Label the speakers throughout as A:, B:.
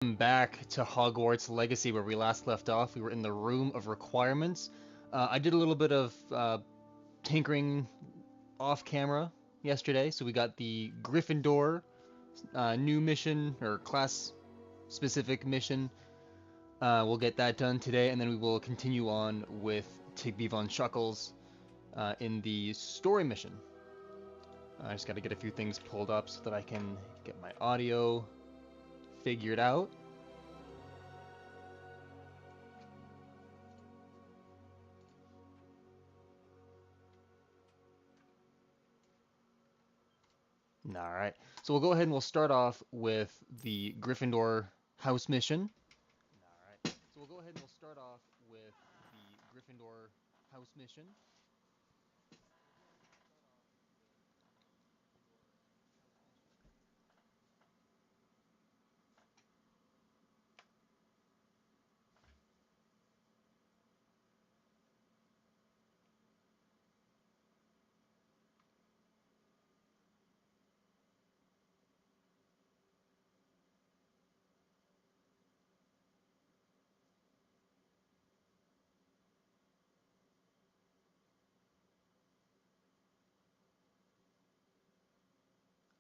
A: Back to Hogwarts Legacy where we last left off. We were in the room of requirements. I did a little bit of tinkering off camera yesterday, so we got the Gryffindor new mission or class specific mission. We'll get that done today, and then we will continue on with Tigby von Shuckles in the story mission. I just got to get a few things pulled up so that I can get my audio figured out. Alright, so we'll go ahead and we'll start off with the Gryffindor house mission. Alright, so we'll go ahead and we'll start off with the Gryffindor house mission.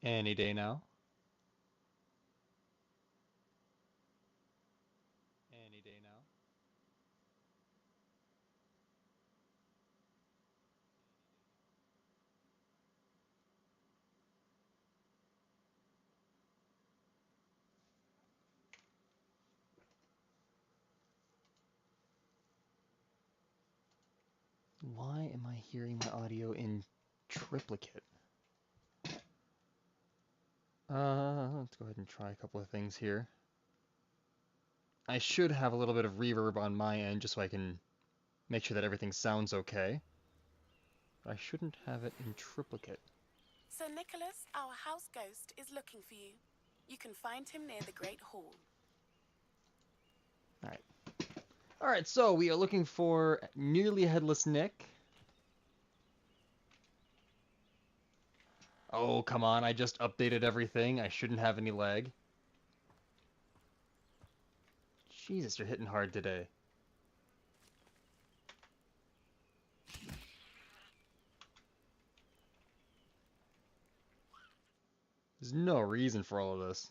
A: Any day now. Any day now. Why am I hearing my audio in triplicate? Let's go ahead and try a couple of things here. I should have a little bit of reverb on my end just so I can make sure that everything sounds okay. But I shouldn't have it in triplicate.
B: Sir Nicholas, our house ghost, is looking for you. You can find him near the Great Hall.
A: Alright. Alright, so we are looking for Nearly Headless Nick. Oh, come on, I just updated everything. I shouldn't have any lag. Jesus, you're hitting hard today. There's no reason for all of this.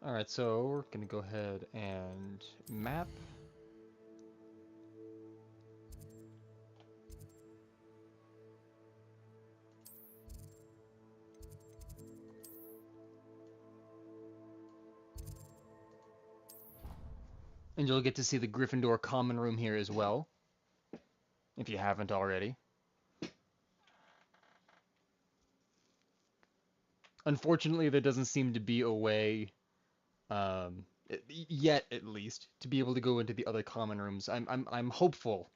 A: Alright, so we're gonna go ahead and map. And you'll get to see the Gryffindor common room here as well, if you haven't already. Unfortunately, there doesn't seem to be a way, yet at least, to be able to go into the other common rooms. I'm hopeful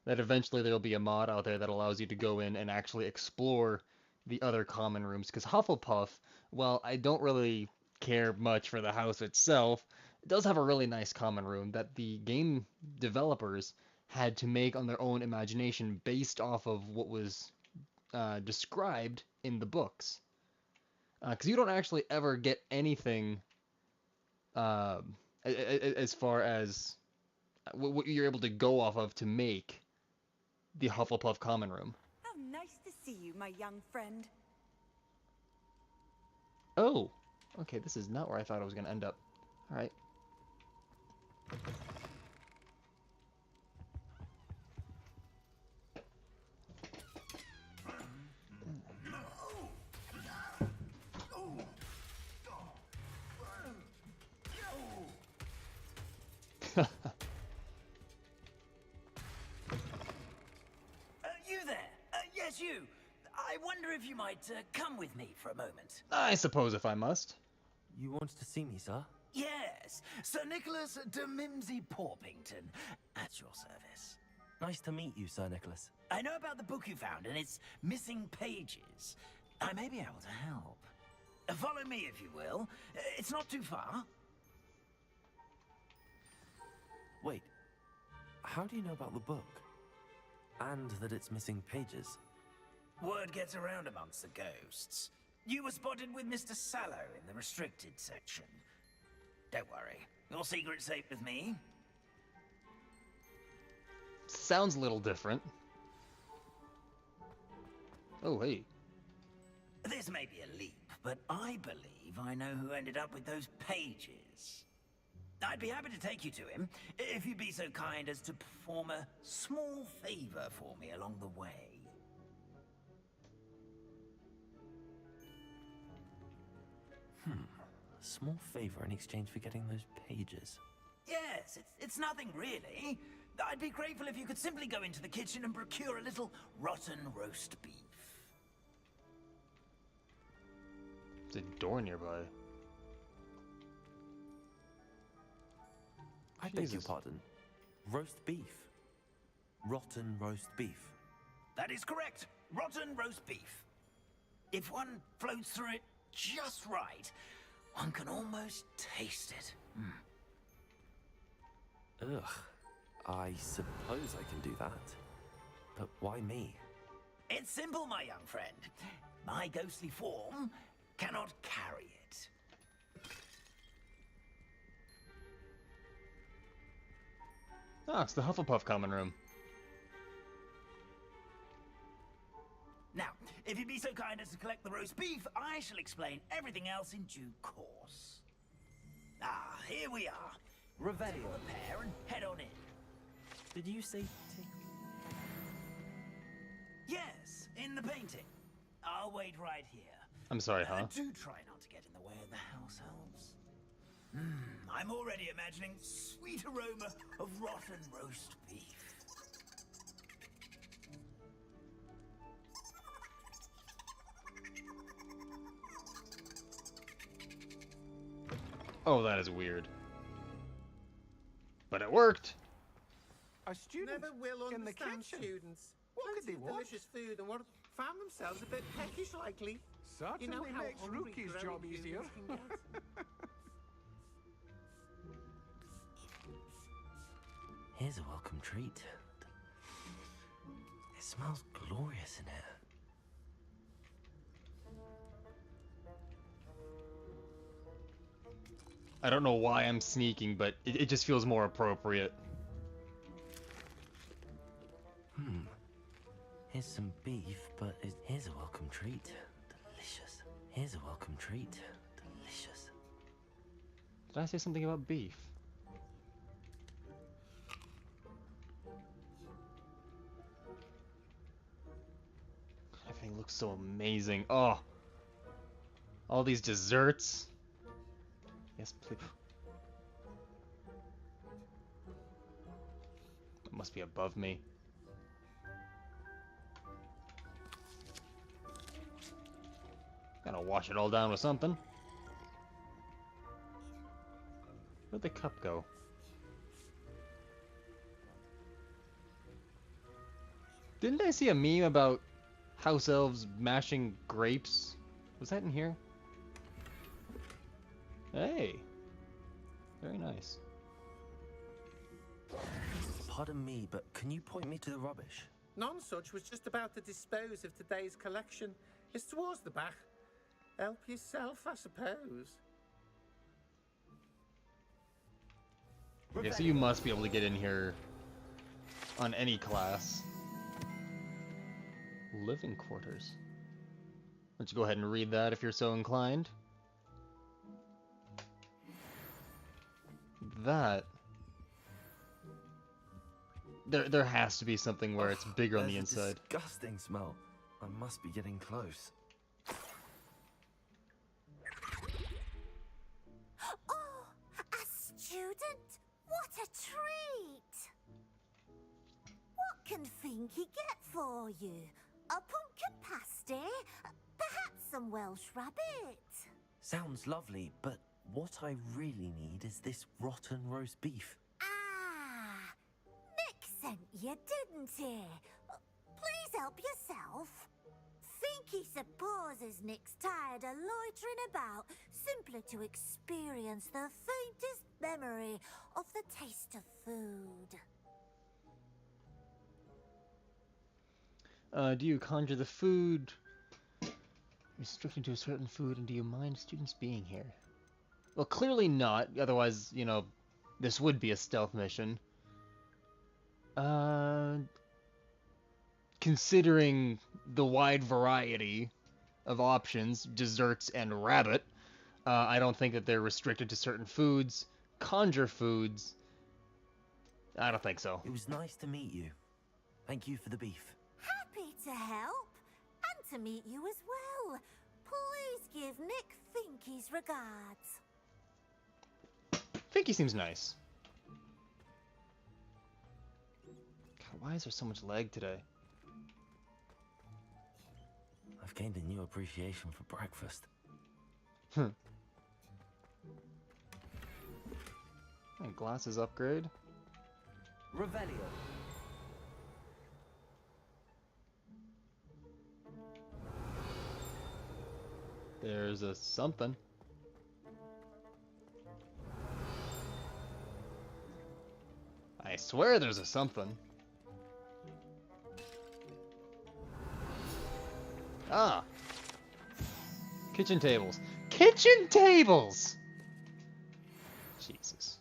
A: that eventually there'll be a mod out there that allows you to go in and actually explore the other common rooms. Because Hufflepuff, well, I don't really care much for the house itself. It does have a really nice common room that the game developers had to make on their own imagination based off of what was described in the books. Because you don't actually ever get anything as far as what you're able to go off of to make the Hufflepuff common room.
C: How nice to see you, my young friend.
A: Oh, okay, this is not where I thought I was going to end up. All right.
D: You there? Yes, you. I wonder if you might come with me for a moment.
A: I suppose if I must.
E: You wanted to see me, sir?
D: Yes, Sir Nicholas de Mimsy Porpington, at your service.
E: Nice to meet you, Sir Nicholas.
D: I know about the book you found and its missing pages. I may be able to help. Follow me, if you will. It's not too far.
E: Wait, how do you know about the book? And that it's missing pages?
D: Word gets around amongst the ghosts. You were spotted with Mr. Sallow in the restricted section. Don't worry, your secret's safe with me.
A: Sounds a little different. Oh, hey.
D: This may be a leap, but I believe I know who ended up with those pages. I'd be happy to take you to him, if you'd be so kind as to perform a small favor for me along the way.
E: A small favor in exchange for getting those pages.
D: Yes, it's nothing really. I'd be grateful if you could simply go into the kitchen and procure a little rotten roast beef.
A: There's a door nearby.
E: I beg your
A: Jesus.
E: pardon. Roast beef. Rotten roast beef.
D: That is correct. Rotten roast beef. If one floats through it just right, one can almost taste it.
E: Ugh. I suppose I can do that. But why me?
D: It's simple, my young friend. My ghostly form cannot carry it.
A: Ah, it's the Hufflepuff common room.
D: Now, if you'd be so kind as to collect the roast beef, I shall explain everything else in due course. Ah, here we are. Reveal the pair and head on in.
E: Did you say
D: Yes, in the painting. I'll wait right here.
A: I'm sorry, huh?
D: Do try not to get in the way of the house elves. I'm already imagining sweet aroma of rotten roast beef.
A: Oh, that is weird. But it worked!
F: A student
G: Never will
F: in the
G: understand
F: kitchen.
G: students.
F: What could
G: Plenty
F: they
G: of
F: want?
G: delicious food and what found themselves a bit peckish likely.
F: Certainly
G: You know how
F: makes
G: hungry
F: Rookie's
G: growing
F: job
G: humans
F: easier.
G: can get.
E: Here's a welcome treat. It smells glorious in here.
A: I don't know why I'm sneaking, but it just feels more appropriate.
E: Here's some beef, but here's a welcome treat. Delicious. Here's a welcome treat. Delicious.
A: Did I say something about beef? Everything looks so amazing. Oh! All these desserts. Yes, please. It must be above me. Gotta wash it all down with something. Where'd the cup go? Didn't I see a meme about house elves mashing grapes? Was that in here? Hey! Very nice.
E: Pardon me, but can you point me to the rubbish?
G: None such was just about to dispose of today's collection. It's towards the back. Help yourself, I suppose.
A: Okay, so you must be able to get in here on any class. Living quarters. Why don't you go ahead and read that if you're so inclined? That... There has to be something where it's bigger on the
E: There's a
A: inside.
E: disgusting smell. I must be getting close.
H: Oh, a student? What a treat! What can Finky get for you? A pumpkin pasty? Perhaps some Welsh rabbit?
E: Sounds lovely, but what I really need is this rotten roast beef.
H: Ah, Nick sent you, didn't he? Please help yourself. Finky supposes Nick's tired of loitering about simply to experience the faintest memory of the taste of food.
A: Do you conjure the food? Restricted to a certain food, and do you mind students being here? Well, clearly not. Otherwise, you know, this would be a stealth mission. Considering the wide variety of options, desserts and rabbit, I don't think that they're restricted to certain foods. Conjure foods, I don't think so.
E: It was nice to meet you. Thank you for the beef.
H: Happy to help. And to meet you as well. Please give Nick Finky's regards.
A: Finky seems nice. God, why is there so much leg today?
E: I've gained a new appreciation for breakfast.
A: And glasses upgrade.
E: Revelio.
A: There's a something. I swear there's a something. Ah. Kitchen tables. Kitchen tables! Jesus.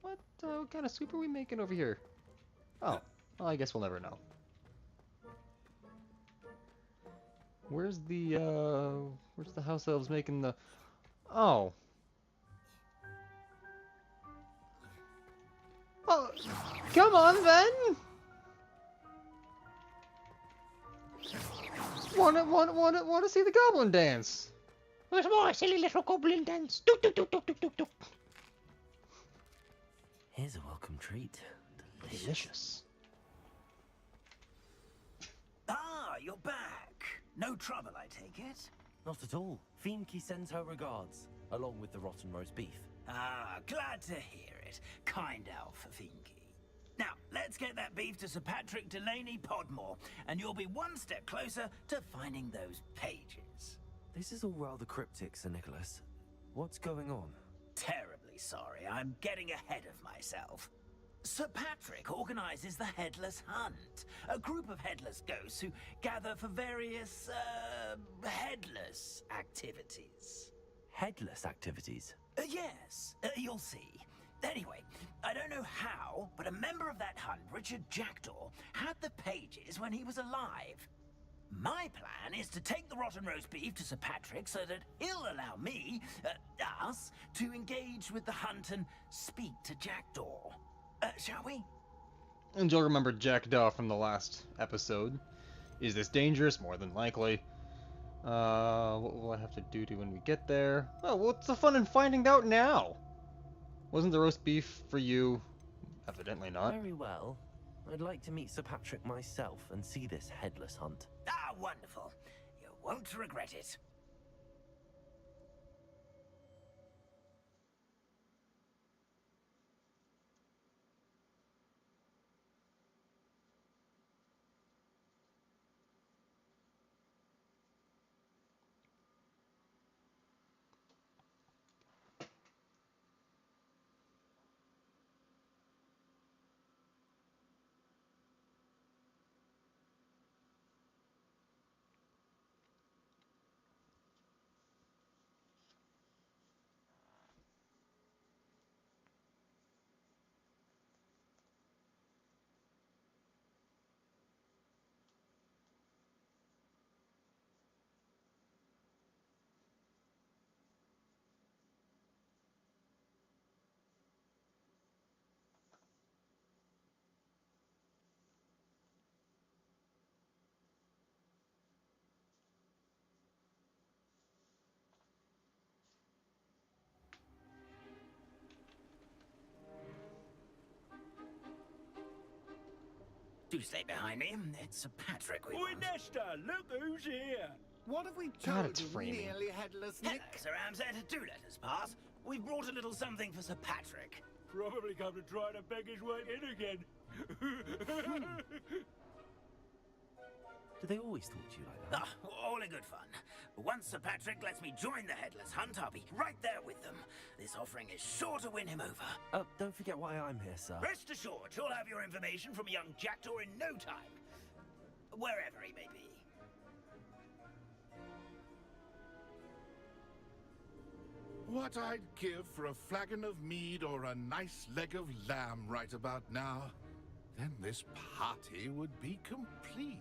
A: What kind of soup are we making over here? Oh, well, I guess we'll never know. Where's the house elves making the... Oh. Oh, come on then! Wanna see the goblin dance? Where's my silly little goblin dance? Do do do do do do do.
E: Here's a welcome treat.
A: Delicious.
D: Ah, you're back. No trouble, I take it.
E: Not at all. Finky sends her regards, along with the rotten roast beef.
D: Ah, glad to hear it. Kind elf, Finky. Now, let's get that beef to Sir Patrick Delaney Podmore, and you'll be one step closer to finding those pages.
E: This is all rather cryptic, Sir Nicholas. What's going on?
D: Terribly sorry, I'm getting ahead of myself. Sir Patrick organizes the Headless Hunt, a group of headless ghosts who gather for various, headless activities.
E: Headless activities?
D: Yes, you'll see. Anyway, I don't know how, but a member of that hunt, Richard Jackdaw, had the pages when he was alive. My plan is to take the rotten roast beef to Sir Patrick so that he'll allow me, us, to engage with the hunt and speak to Jackdaw. Shall we?
A: And you'll remember Jackdaw from the last episode. Is this dangerous? More than likely. What will I have to do when we get there? Oh, what's the fun in finding out now? Wasn't the roast beef for you? Evidently not.
E: Very well. I'd like to meet Sir Patrick myself and see this headless hunt.
D: Ah, wonderful. You won't regret it. Do stay behind me. It's Sir Patrick we want.
F: Nesta, look who's here. What have we
A: God,
F: told
A: it's
F: you,
A: framing.
F: nearly headless
D: Hello,
F: Nick?
D: Sir Ramsett. Do let us pass. We've brought a little something for Sir Patrick.
F: Probably come to try to beg his way in again.
E: Do they always talk to you like that?
D: All in good fun. Once Sir Patrick lets me join the Headless Hunt, I'll be right there with them. This offering is sure to win him over.
E: Don't forget why I'm here, sir.
D: Rest assured, you'll have your information from a young jackdaw in no time. Wherever he may be.
I: What I'd give for a flagon of mead or a nice leg of lamb right about now. Then this party would be complete.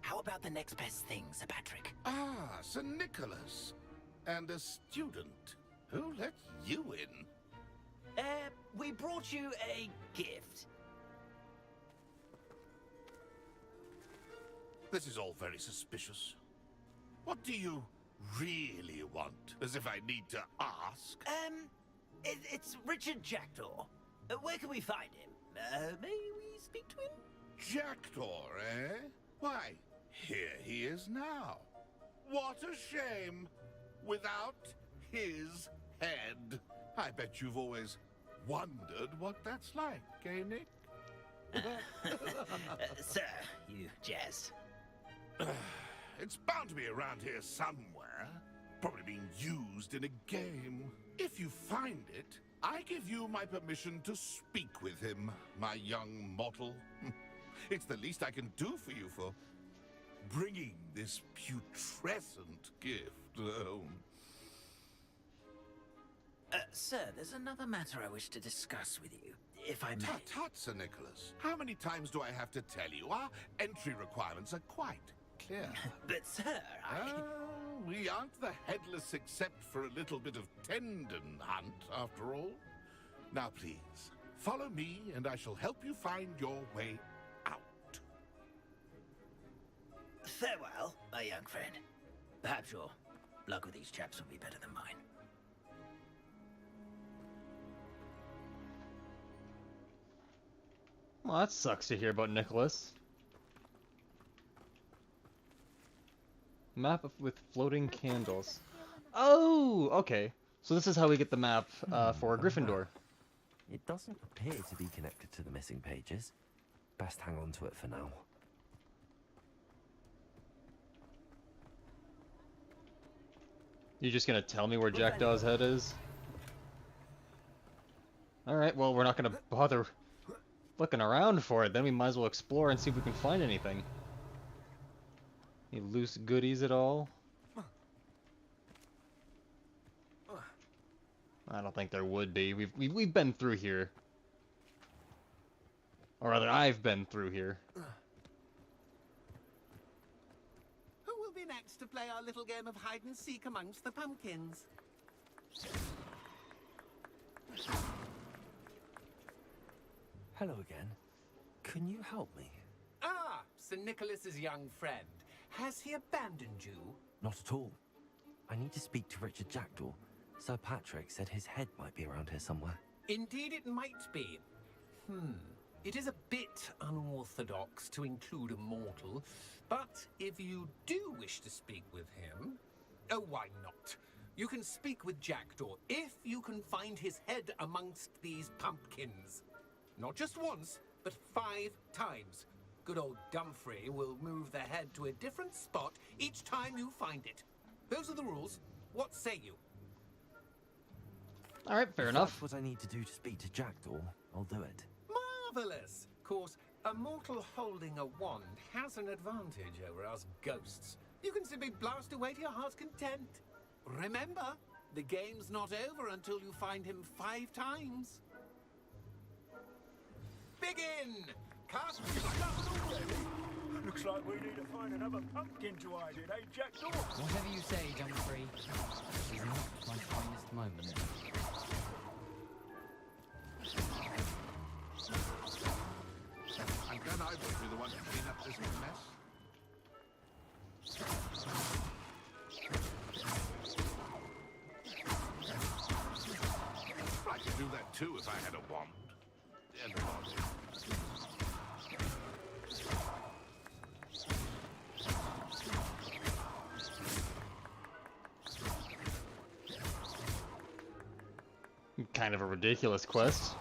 D: How about the next best thing, Sir Patrick?
I: Ah, Sir Nicholas. And a student. Who let you in?
D: We brought you a gift.
I: This is all very suspicious. What do you really want? As if I need to ask.
D: It's Richard Jackdaw. Where can we find him? May we speak to him?
I: Jackdaw, eh? Why, here he is now. What a shame. Without his head. I bet you've always wondered what that's like, eh, Nick?
D: Sir, you jest.
I: It's bound to be around here somewhere. Probably being used in a game. If you find it, I give you my permission to speak with him, my young mortal. It's the least I can do for you for bringing this putrescent gift home.
D: Sir, there's another matter I wish to discuss with you, if I may.
I: Tut, Sir Nicholas. How many times do I have to tell you? Our entry requirements are quite clear.
D: But, sir,
I: we aren't the Headless except for a little bit of tendon hunt, after all. Now, please, follow me, and I shall help you find your way out.
D: Farewell, my young friend. Perhaps your luck with these chaps will be better than mine.
A: Well, that sucks to hear about Nicholas. Map with floating candles. Oh, okay. So this is how we get the map for Gryffindor.
E: It doesn't appear to be connected to the missing pages. Best hang on to it for now.
A: You just gonna tell me where Jackdaw's head is? Alright, well, we're not gonna bother looking around for it. Then we might as well explore and see if we can find anything. Any loose goodies at all? I don't think there would be. We've been through here. Or rather, I've been through here.
G: Who will be next to play our little game of hide and seek amongst the pumpkins?
E: Hello again. Can you help me?
G: Ah, Sir Nicholas's young friend. Has he abandoned you?
E: Not at all. I need to speak to Richard Jackdaw. Sir Patrick said his head might be around here somewhere.
G: Indeed it might be. It is a bit unorthodox to include a mortal, but if you do wish to speak with him, oh, why not? You can speak with Jackdaw if you can find his head amongst these pumpkins. Not just once, but 5 times. Good old Dumfrey will move the head to a different spot each time you find it. Those are the rules. What say you?
A: Alright, fair enough.
E: If that's what I need to do to speak to Jackdaw, I'll do it.
G: Marvelous! Of course, a mortal holding a wand has an advantage over us ghosts. You can simply blast away to your heart's content. Remember, the game's not over until you find him 5 times. Begin! Cast
F: Looks like we need to find another pumpkin to hide in, eh, Jackdaw?
J: Whatever you say, Dumfrey. This is not my finest moment.
I: I'm glad I won't be the one to clean up this mess. I could do that too if I had a wand. And a wand.
A: Kind of a ridiculous quest.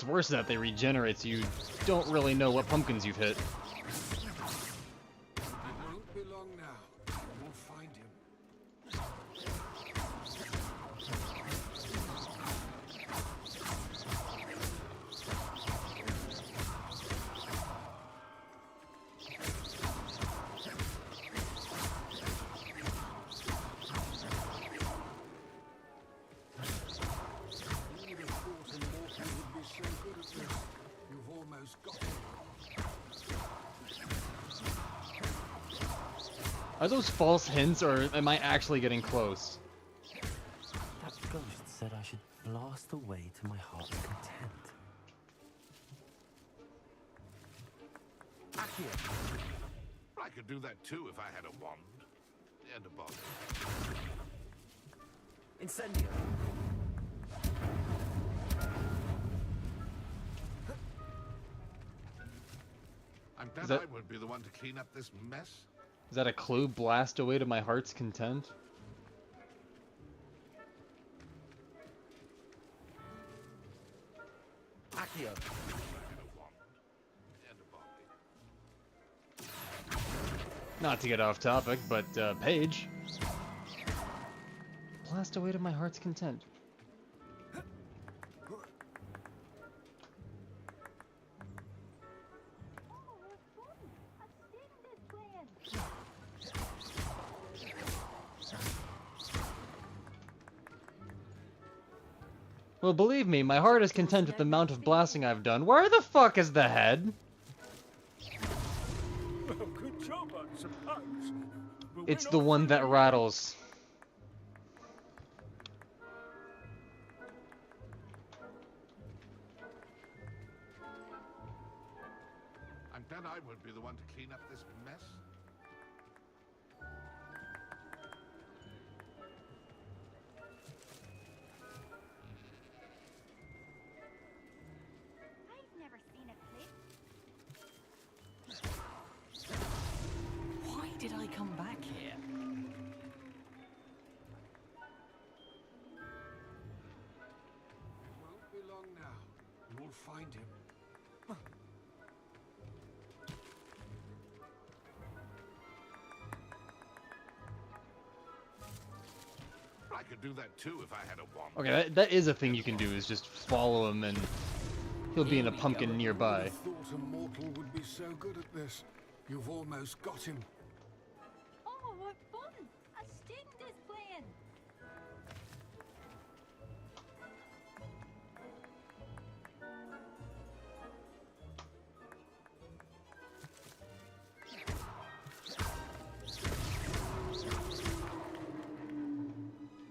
A: What's worse is that they regenerate, so you don't really know what pumpkins you've hit.
F: It won't be long now. We'll find him. Who would have thought a mortal would be so good at this? You've almost got him.
A: Are those false hints, or am I actually getting close?
E: That ghost said I should blast away to my heart's content.
I: I could do that too if I had a wand. And a bottle.
E: Incendio!
I: I'm glad
A: that-
I: I won't be the one to clean up this mess.
A: Is that a clue? Blast away to my heart's content?
E: Accio!
I: And a wand. And a bottle.
A: Not to get off topic, but Paige. Blast away to my heart's content. Well, believe me, my heart is content with the amount of blasting I've done. Where the fuck is the head?
F: Well, good job, I suppose. But
A: It's
F: we're
A: the
F: not
A: one that
F: through.
A: rattles.
I: I'm glad I won't be the one to clean up this mess.
H: I've never seen a clip.
J: Why did I come back here?
F: Won't be long now. We'll find him.
I: I could do that too if I had a wand.
A: Okay, that is a thing you can do, is just follow him and he'll be in a pumpkin nearby.
F: I thought a mortal would be so good at this. You've almost got him.
H: Oh, what fun! A student is playing.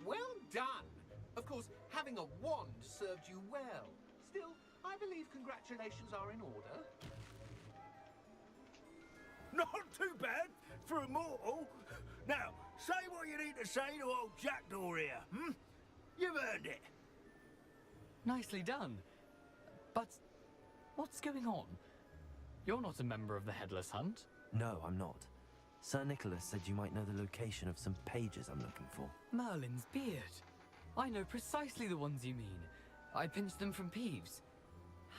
G: Well done! Of course, having a wand served you well. Still, I believe congratulations are in order.
F: Not too bad for a mortal. Now, say what you need to say to old Jackdaw here, hmm? You've earned it.
J: Nicely done. But what's going on? You're not a member of the Headless Hunt.
E: No, I'm not. Sir Nicholas said you might know the location of some pages I'm looking for.
J: Merlin's beard. I know precisely the ones you mean. I pinched them from Peeves.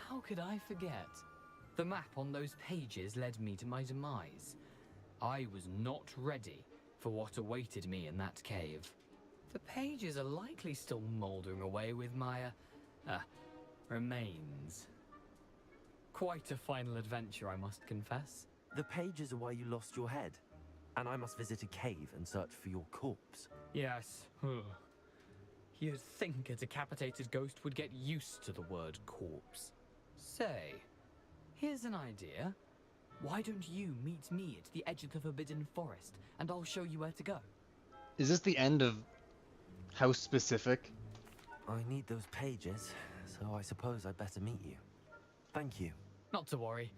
J: How could I forget? The map on those pages led me to my demise. I was not ready for what awaited me in that cave. The pages are likely still mouldering away with my, remains. Quite a final adventure, I must confess.
E: The pages are why you lost your head, and I must visit a cave and search for your corpse.
J: Yes. You'd think a decapitated ghost would get used to the word corpse. Say, here's an idea. Why don't you meet me at the edge of the Forbidden Forest, and I'll show you where to go?
A: Is this the end of house specific?
E: I need those pages, so I suppose I'd better meet you. Thank you.
J: Not to worry.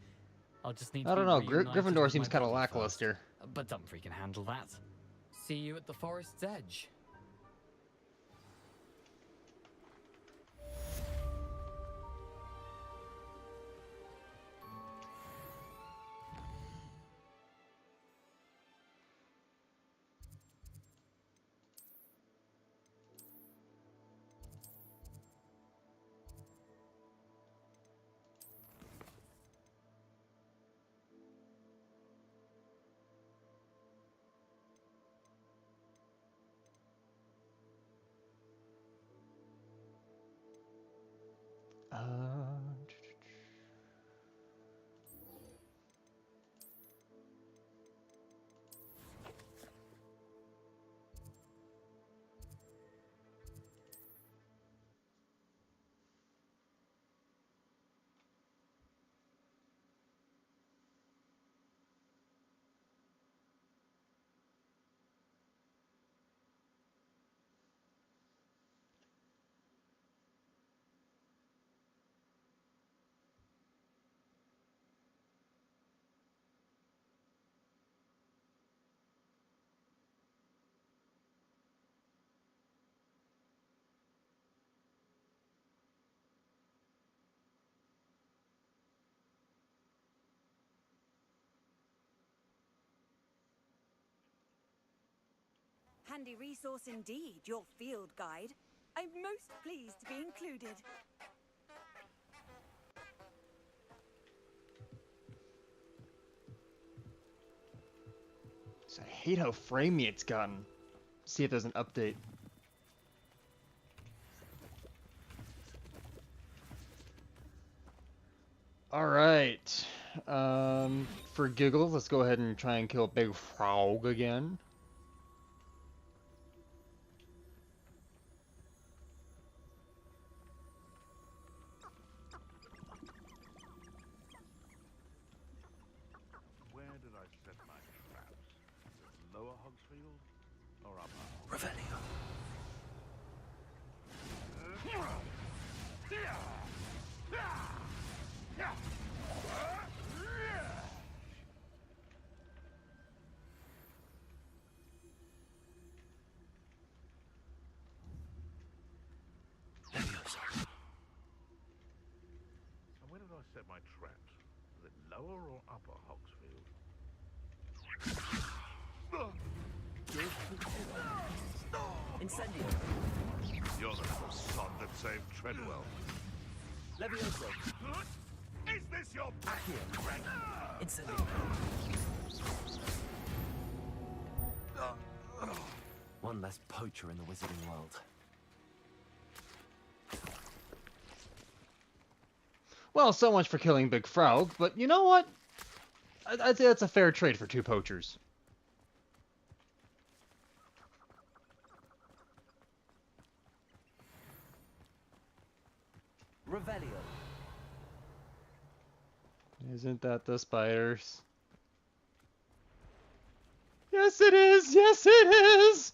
J: I'll just need
A: I
J: to
A: don't know,
J: be reunited
A: Gryffindor
J: with
A: seems
J: my
A: kind of
J: body
A: lackluster.
J: first. But Dumfries can handle that. See you at the forest's edge.
C: handy resource indeed, your field guide. I'm most pleased to be included.
A: So I hate how framey it's gotten. See if there's an update. Alright. For giggles, let's go ahead and try and kill Big Frog again.
F: Where did I set my traps? Lower Hogsfield or upper?
E: Revelio.
F: So where did I set my traps? Was it lower or upper Hogsfield?
E: Incendio.
F: You're the sod that saved Treadwell.
E: Levioso.
F: Is this your
E: Accio.
F: Greg?
E: Incendio. One less poacher in the wizarding world.
A: Well, so much for killing Big Frog, but you know what? I'd say that's a fair trade for 2 poachers.
E: Revelio.
A: Isn't that the spiders? Yes, it is! Yes, it is!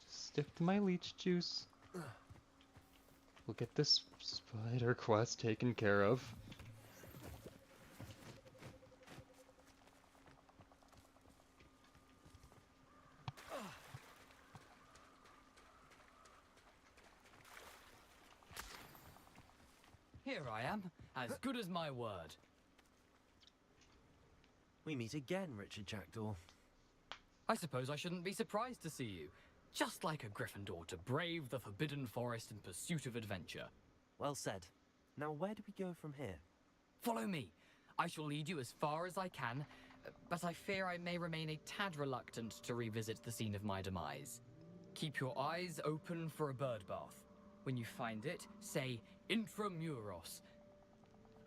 A: Just stick to my leech juice. We'll get this spider quest taken care of.
J: Here I am, as good as my word.
E: We meet again, Richard Jackdaw.
J: I suppose I shouldn't be surprised to see you. Just like a Gryffindor to brave the Forbidden Forest in pursuit of adventure.
E: Well said. Now where do we go from here?
J: Follow me. I shall lead you as far as I can, but I fear I may remain a tad reluctant to revisit the scene of my demise. Keep your eyes open for a bird bath. When you find it, say Intramuros.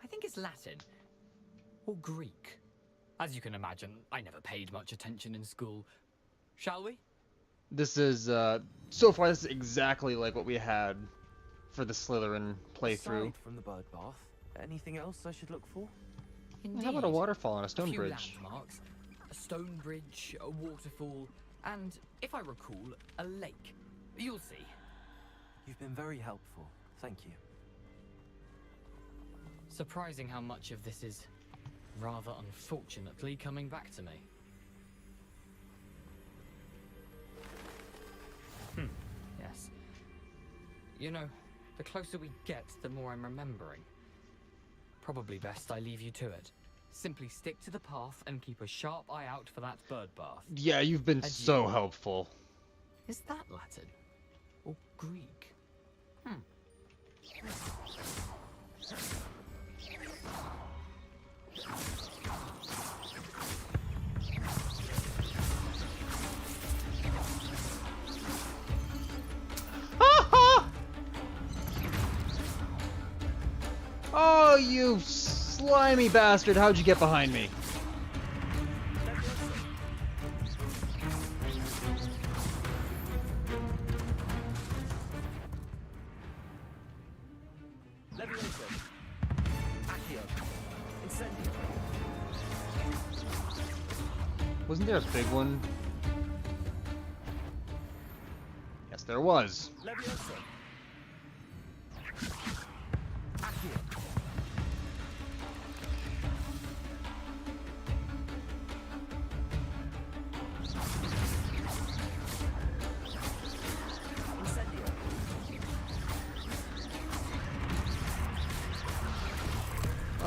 J: I think it's Latin. Or Greek. As you can imagine, I never paid much attention in school. Shall we?
A: This is, so far this is exactly like what we had for the Slytherin playthrough.
E: Aside from the bird bath, anything else I should look for?
J: Indeed.
A: How about a waterfall and a stone
J: few
A: bridge?
J: landmarks, a stone bridge, a waterfall, and, if I recall, a lake. You'll see.
E: You've been very helpful. Thank you.
J: Surprising how much of this is, rather unfortunately, coming back to me. Yes. You know, the closer we get, the more I'm remembering. Probably best I leave you to it. Simply stick to the path and keep a sharp eye out for that bird bath.
A: Yeah, you've been
J: Adieu.
A: so helpful.
J: Is that Latin? Or Greek?
A: Oh, you slimy bastard! How'd you get behind me?
E: Levioso. Accio. Incendio.
A: Wasn't there a big one? Yes, there was.
E: Levioso. Accio. Incendio.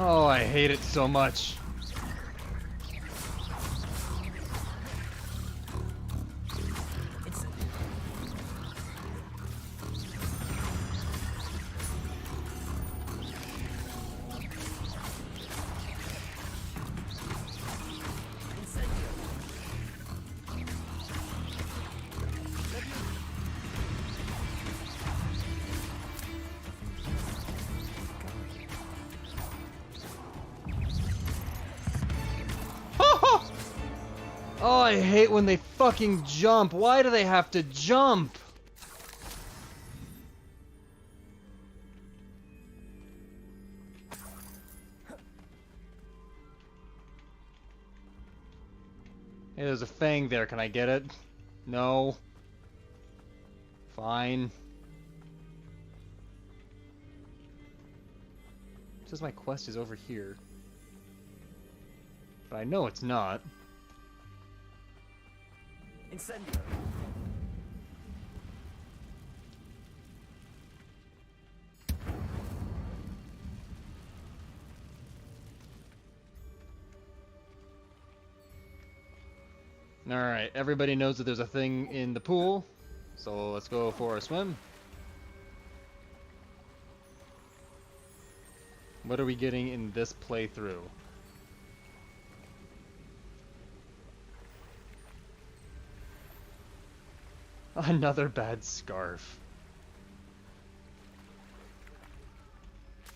A: Oh, I I hate it so much. Oh, I hate when they fucking jump. Why do they have to jump? Hey, there's a fang there. Can I get it? No. Fine. It says my quest is over here. But I know it's not.
E: Incendio.
A: Alright, everybody knows that there's a thing in the pool, so let's go for a swim. What are we getting in this playthrough? Another bad scarf.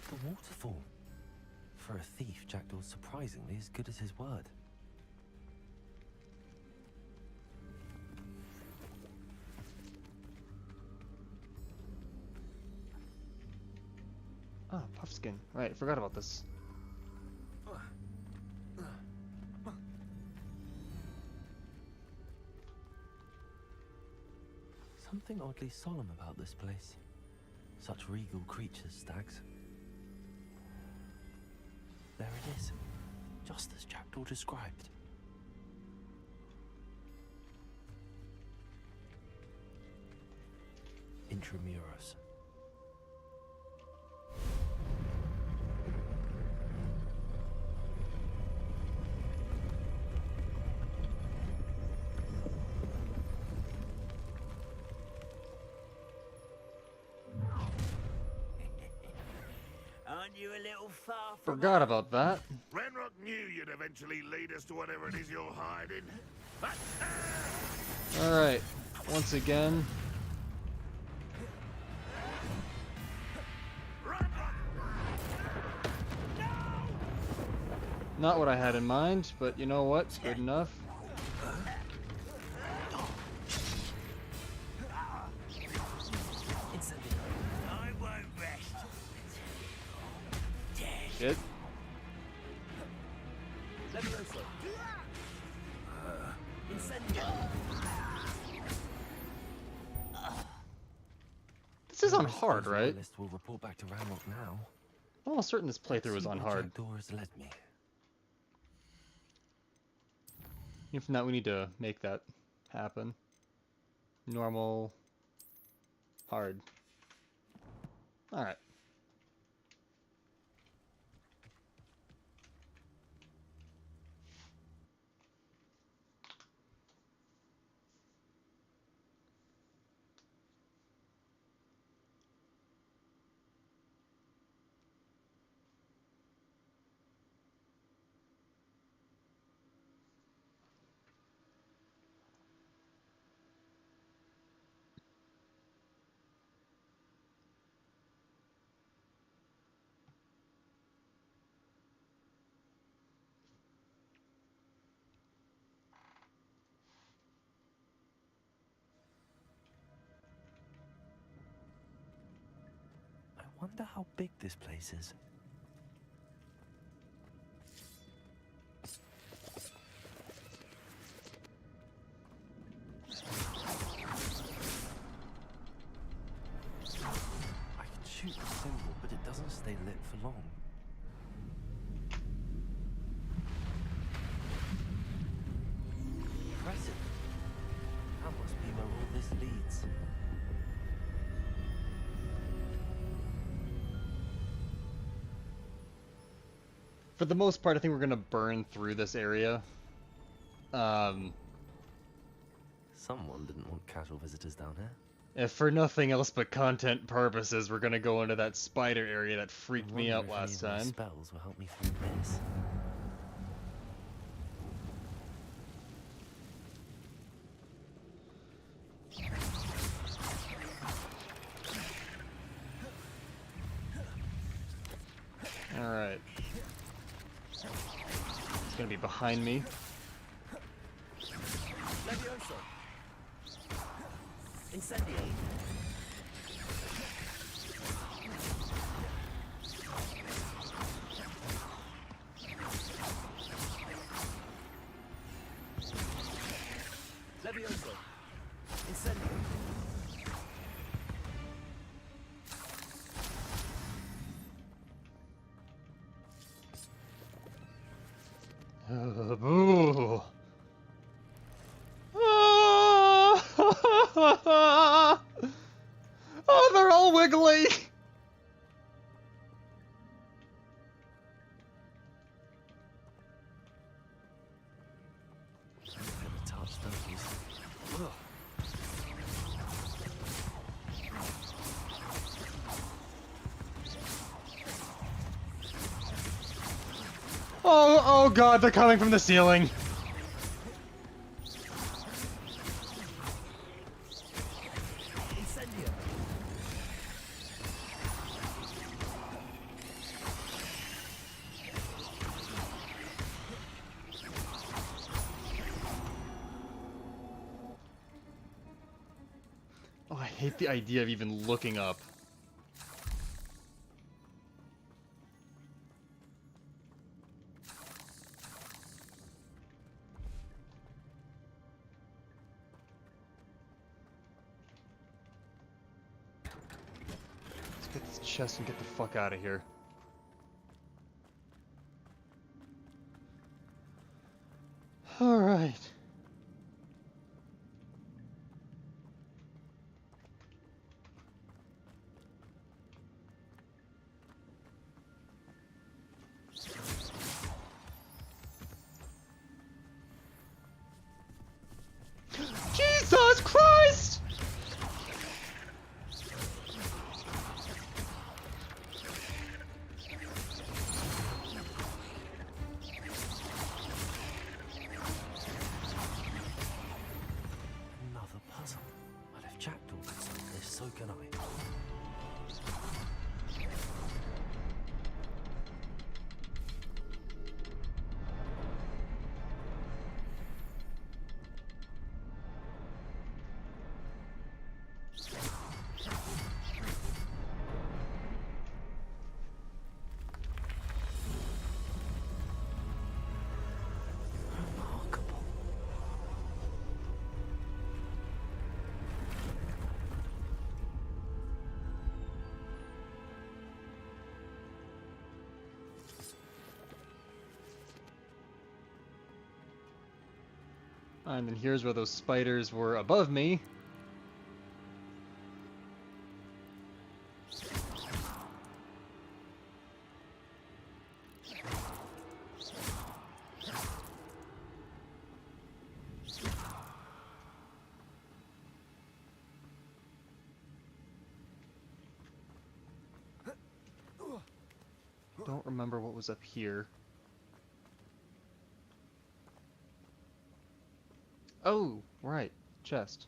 E: The waterfall. For a thief, Jackdaw's surprisingly as good as his word.
A: Ah, Puffskin. Right, forgot about this.
E: Something oddly solemn about this place. Such regal creatures, stags. There it is, just as Jackdaw described. Intramuros.
F: Aren't you a little far from
A: Forgot about that.
I: Renrock knew you'd eventually lead us to whatever it is you're hiding. But,
A: Alright, once again. Not what I had in mind, but you know what? Good enough.
F: I won't rest.
A: Shit. This is on hard, right?
E: Will report back to Ranrock now.
A: I'm almost certain this playthrough was on hard.
E: Jackdaw has led me.
A: If not, we need to make that happen. Normal. Hard. Alright.
E: I wonder how big this place is. I can shoot the symbol, but it doesn't stay lit for long. Impressive. That must be where all this leads.
A: For the most part, I think we're gonna burn through this area.
E: Someone didn't want casual visitors down here.
A: If for nothing else but content purposes, we're gonna go into that spider area that freaked me out last time.
E: Spells will help me through this.
A: Alright. It's gonna be behind me.
D: Levioso. Incendio. Levioso. Incendio.
A: Boo. Oh, they're all wiggly! Oh god, they're coming from the ceiling! Oh, I hate the idea of even looking up. Let's get this chest and get the fuck out of here. Alright. Jesus Christ!
E: Another puzzle. Well, if Jackdaw could solve this, so can I. Remarkable.
A: And then here's where those spiders were above me. Don't remember what was up here. Oh, right. Chest.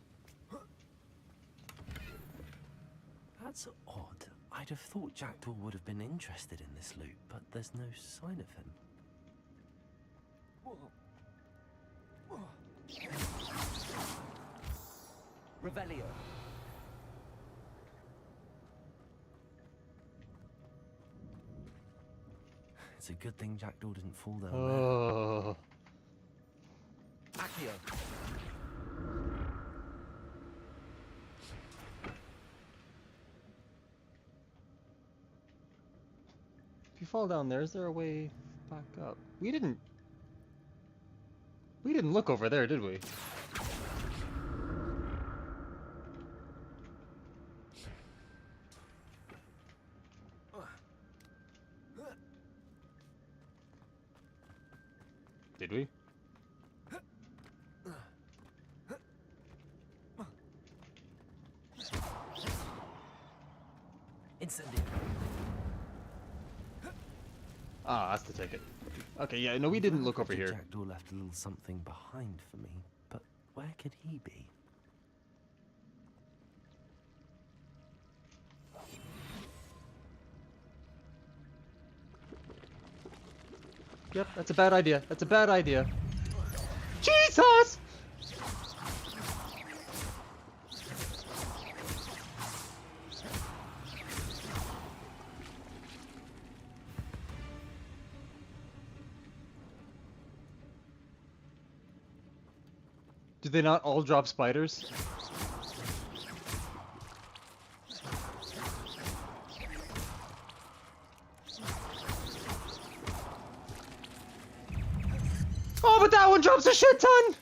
E: That's odd. I'd have thought Jackdaw would have been interested in this loot, but there's no sign of him.
D: Revelio.
E: It's a good thing Jackdaw didn't fall down
A: Oh.
D: Accio.
A: If you fall down there, is there a way back up? We didn't look over there, did we?
E: Incendio.
A: Ah, that's the ticket. Okay, yeah, no, we didn't look over here.
E: Jackdaw left a little something behind for me, but where could he be?
A: Yep, that's a bad idea. That's a bad idea. Jesus! Do they not all drop spiders? Oh, but that one drops a shit ton!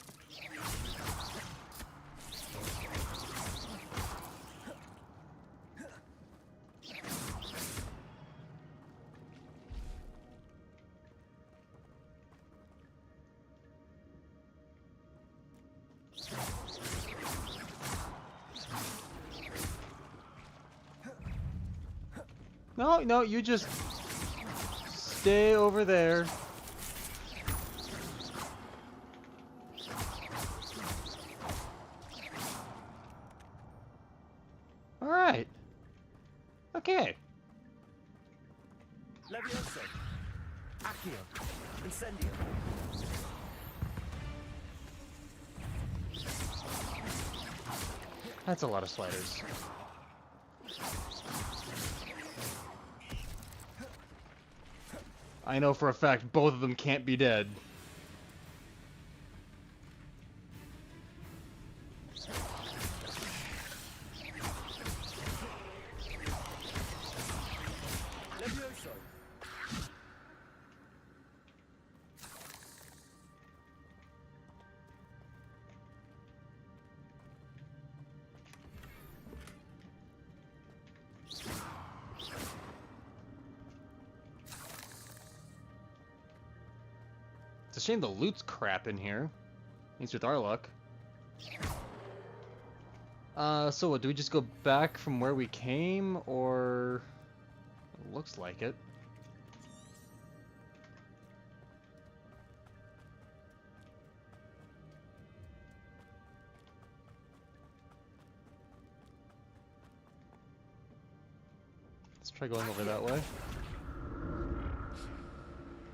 A: No, no, you just stay over there. All right. Okay.
F: Levioso. Accio. Incendio.
A: That's a lot of sliders. I know for a fact both of them can't be dead.
F: Levioso.
A: It's a shame the loot's crap in here. At least with our luck. So what, do we just go back from where we came, or... It looks like it. Let's try going over that way.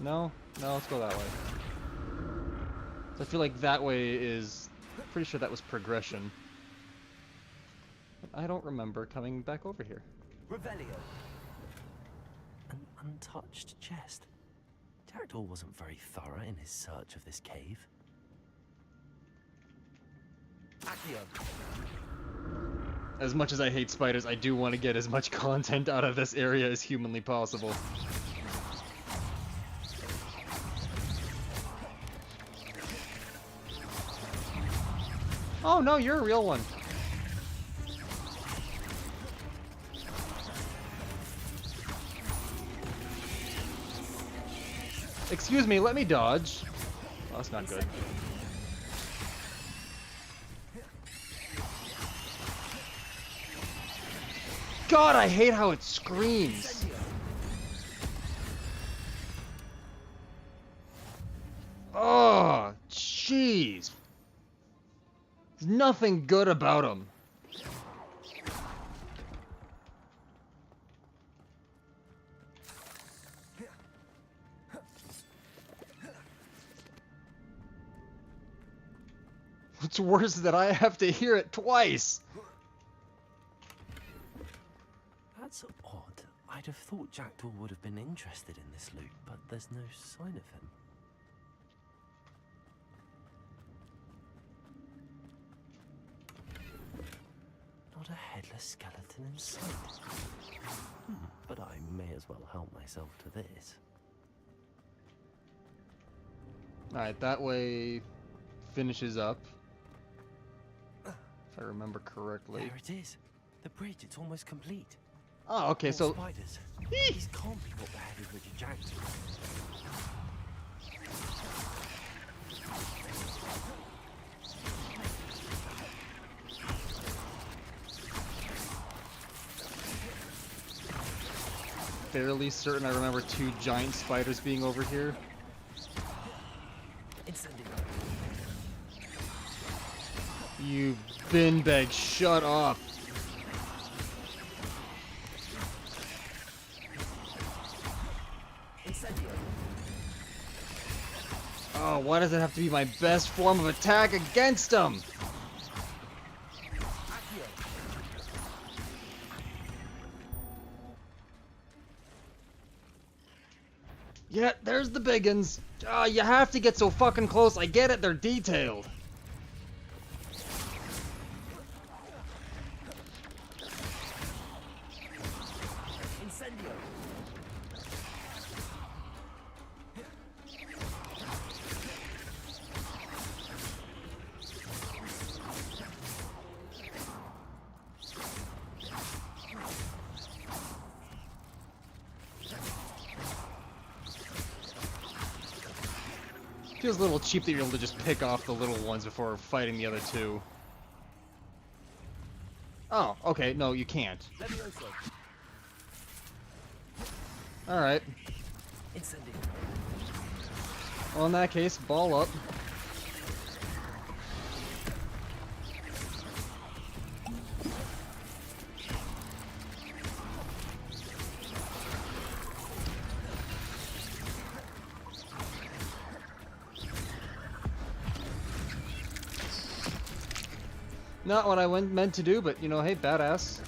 A: No? No, let's go that way. So I feel like that way is... Pretty sure that was progression. But I don't remember coming back over here.
F: Revelio.
E: An untouched chest. Jackdaw wasn't very thorough in his search of this cave.
F: Accio.
A: As much as I hate spiders, I do want to get as much content out of this area as humanly possible. Oh no, you're a real one. Excuse me, let me dodge. Oh, that's not good. God, I hate how it screams. Oh, jeez. There's nothing good about him. What's worse is that I have to hear it twice.
E: That's odd. I'd have thought Jackdaw would have been interested in this loot, but there's no sign of him. Not a headless skeleton in sight. But I may as well help myself to this.
A: Alright, that way finishes up. If I remember correctly.
E: There it is. The bridge, it's almost complete.
A: Oh, okay,
E: More
A: so...
E: spiders. These can't be what beheaded Richard Jackson.
A: fairly certain I remember 2 giant spiders being over here. You bin bag, shut up. Oh, why does it have to be my best form of attack against them? Yeah, there's the biggins. You have to get so fucking close. I get it, they're detailed. Feels a little cheap that you're able to just pick off the little ones before fighting the other 2. Oh, okay, no, you can't. Alright. Well, in that case, ball up. Not what I meant to do, but you know, hey, badass.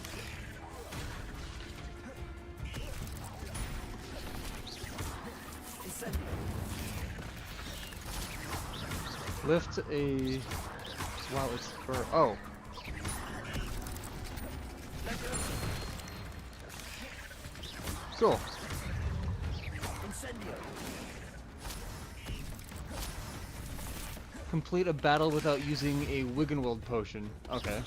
A: Lift a... Wow, it's for... Oh. Cool. Complete a battle without using a Wiggenweld potion. Okay.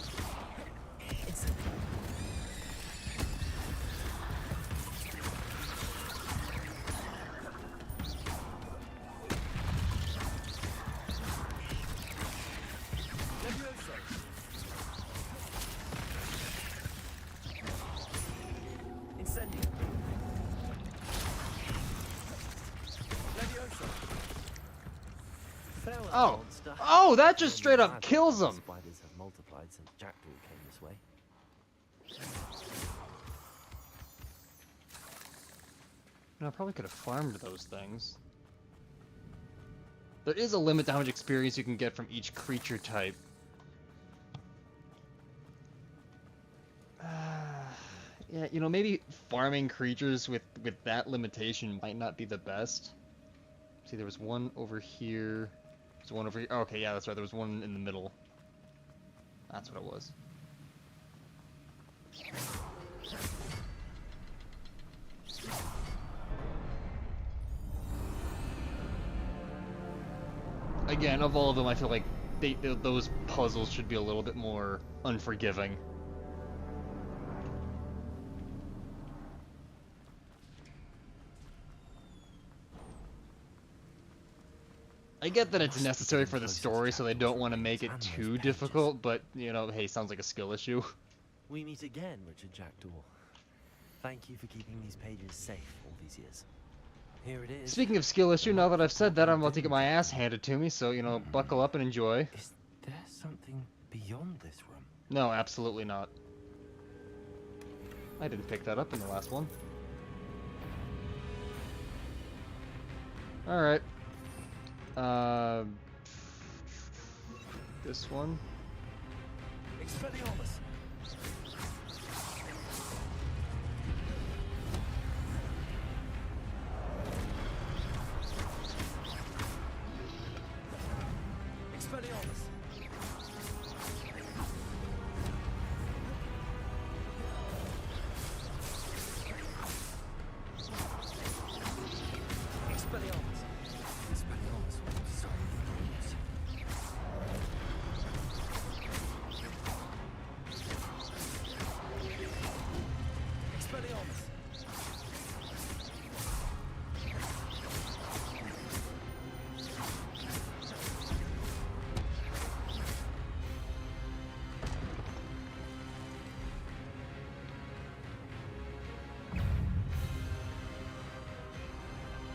A: Oh. Oh, that just straight up kills them.
E: Spiders have multiplied since Jackdaw came this way.
A: No, I probably could have farmed those things. There is a limit to how much experience you can get from each creature type. Yeah, you know, maybe farming creatures with that limitation might not be the best. See, there was one over here. There's one over here. Oh, okay, yeah, that's right. There was one in the middle. That's what it was. Again, of all of them, I feel like those puzzles should be a little bit more unforgiving. I get that it's necessary for the story, so they don't want to make it too difficult, but, you know, hey, sounds like a skill issue.
E: We meet again, Richard Jackdaw. Thank you for keeping these pages safe all these years. Here it is.
A: Speaking of skill issue, now that I've said that, I'm about to get my ass handed to me, so, you know, buckle up and enjoy.
E: Is there something beyond this room?
A: No, absolutely not. I didn't pick that up in the last one. Alright. This one.
F: Expelliarmus. Expelliarmus. Expelliarmus. Expelliarmus. Sorry.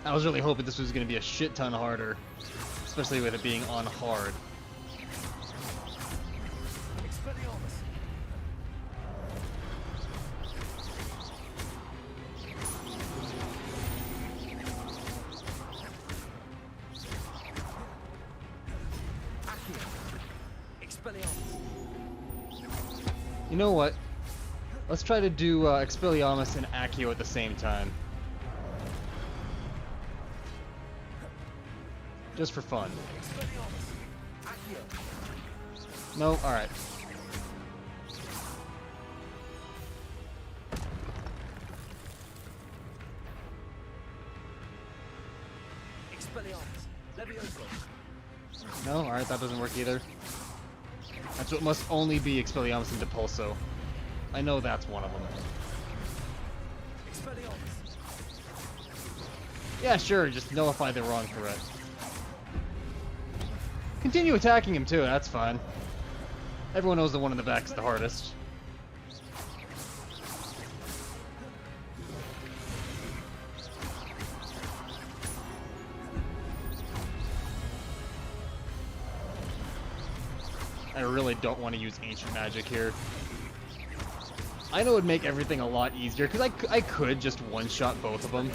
A: I was really hoping this was going to be a shit ton harder, especially with it being on hard. You know what? Let's try to do Expelliarmus and Accio at the same time. Just for fun. No? Alright. No? Alright, that doesn't work either. That's what must only be Expelliarmus and Depulso. I know that's one of them. Yeah, sure, just nullify the wrong threat. Continue attacking him too, that's fine. Everyone knows the one in the back is the hardest. I really don't want to use Ancient Magic here. I know it would make everything a lot easier, because I could just one-shot both of them.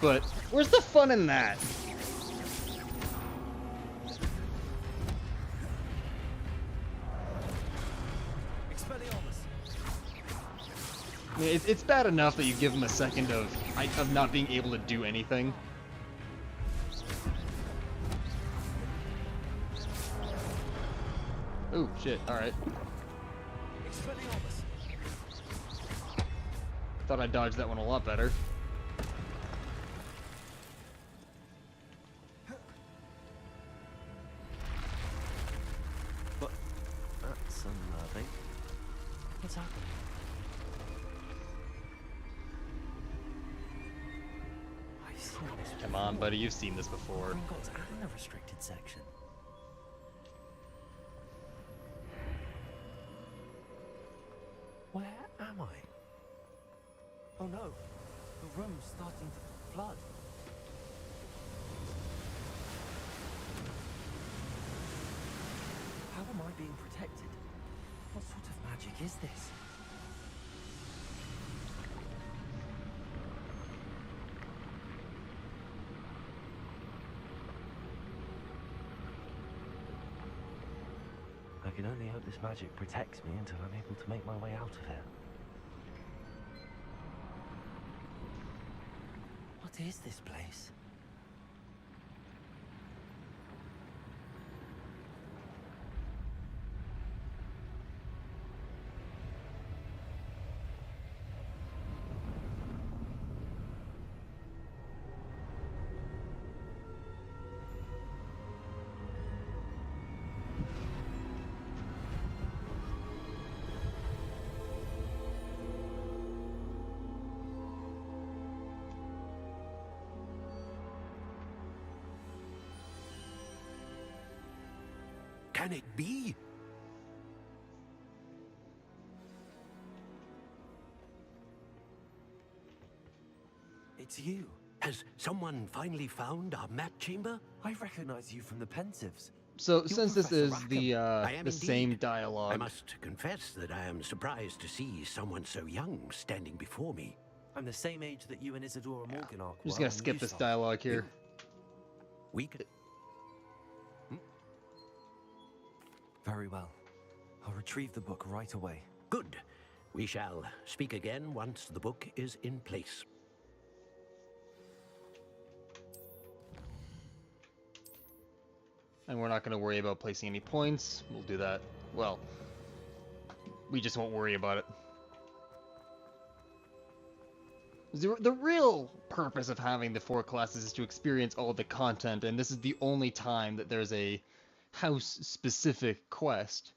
A: But where's the fun in that? I mean, it's bad enough that you give him a second of not being able to do anything. Oh shit! All right. Thought I dodged that one a lot better.
E: But that's unnerving. What's happening? I've seen this.
A: Come on, buddy, you've seen this before.
E: Gringotts and a restricted section. Where am I? Oh no, the room's starting to flood. How am I being protected? What sort of magic is this? I can only hope this magic protects me until I'm able to make my way out of here. What is this place?
F: Can it be?
E: It's you.
F: Has someone finally found our map chamber?
E: I recognize you from the Pensives.
A: So,
E: You're
A: since this
E: Professor
A: is
E: Rackham.
F: I am
A: the
F: indeed.
A: same
F: I
A: dialogue,
F: must confess that I am surprised to see someone so young standing before me.
E: I'm the same age that you and Isadora Morgan are.
A: I'm just gonna skip this dialogue here.
F: We could...
E: Very well. I'll retrieve the book right away.
F: Good. We shall speak again once the book is in place.
A: And we're not going to worry about placing any points. We'll do that. Well, we just won't worry about it. The real purpose of having the 4 classes is to experience all the content, and this is the only time that there's a house-specific quest.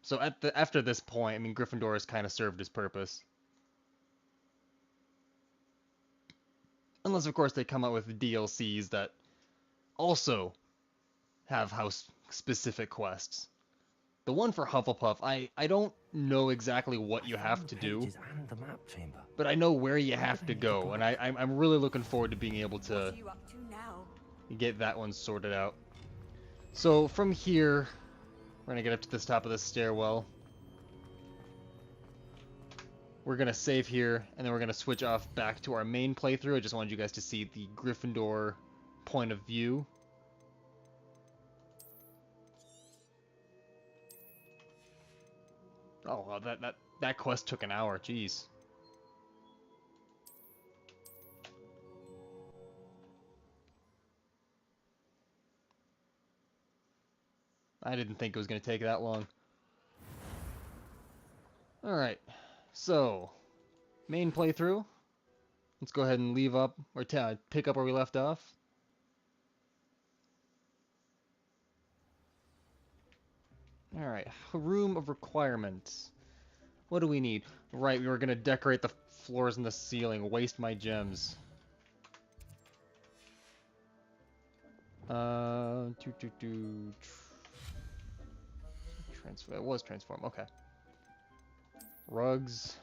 A: So after this point, I mean, Gryffindor has kind of served its purpose. Unless, of course, they come out with DLCs that also have house-specific quests. The one for Hufflepuff, I don't know exactly what you have to do,
E: Pages and the map chamber.
A: but I know where you have to go, and I'm really looking forward to being able to
C: What are you up to now?
A: get that one sorted out. So from here, we're gonna get up to this top of the stairwell. We're gonna save here, and then we're gonna switch off back to our main playthrough. I just wanted you guys to see the Gryffindor point of view. Oh, well, that quest took an hour. Jeez. I didn't think it was going to take that long. Alright, so, main playthrough. Let's go ahead and leave up, or pick up where we left off. Alright, room of requirements. What do we need? Right, we were going to decorate the floors and the ceiling, waste my gems. Transfer. It was transform. Okay. Rugs.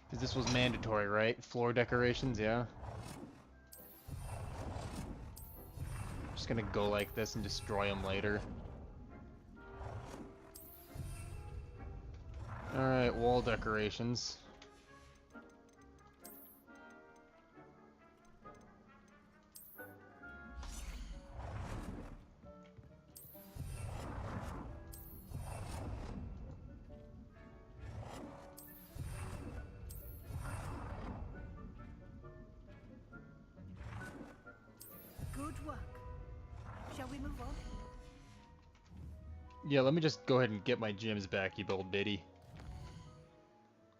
A: Because this was mandatory, right? Floor decorations, yeah. Just gonna go like this and destroy them later. Alright, wall decorations.
C: Good work. Shall we move on?
A: Yeah, let me just go ahead and get my gems back, you old biddy.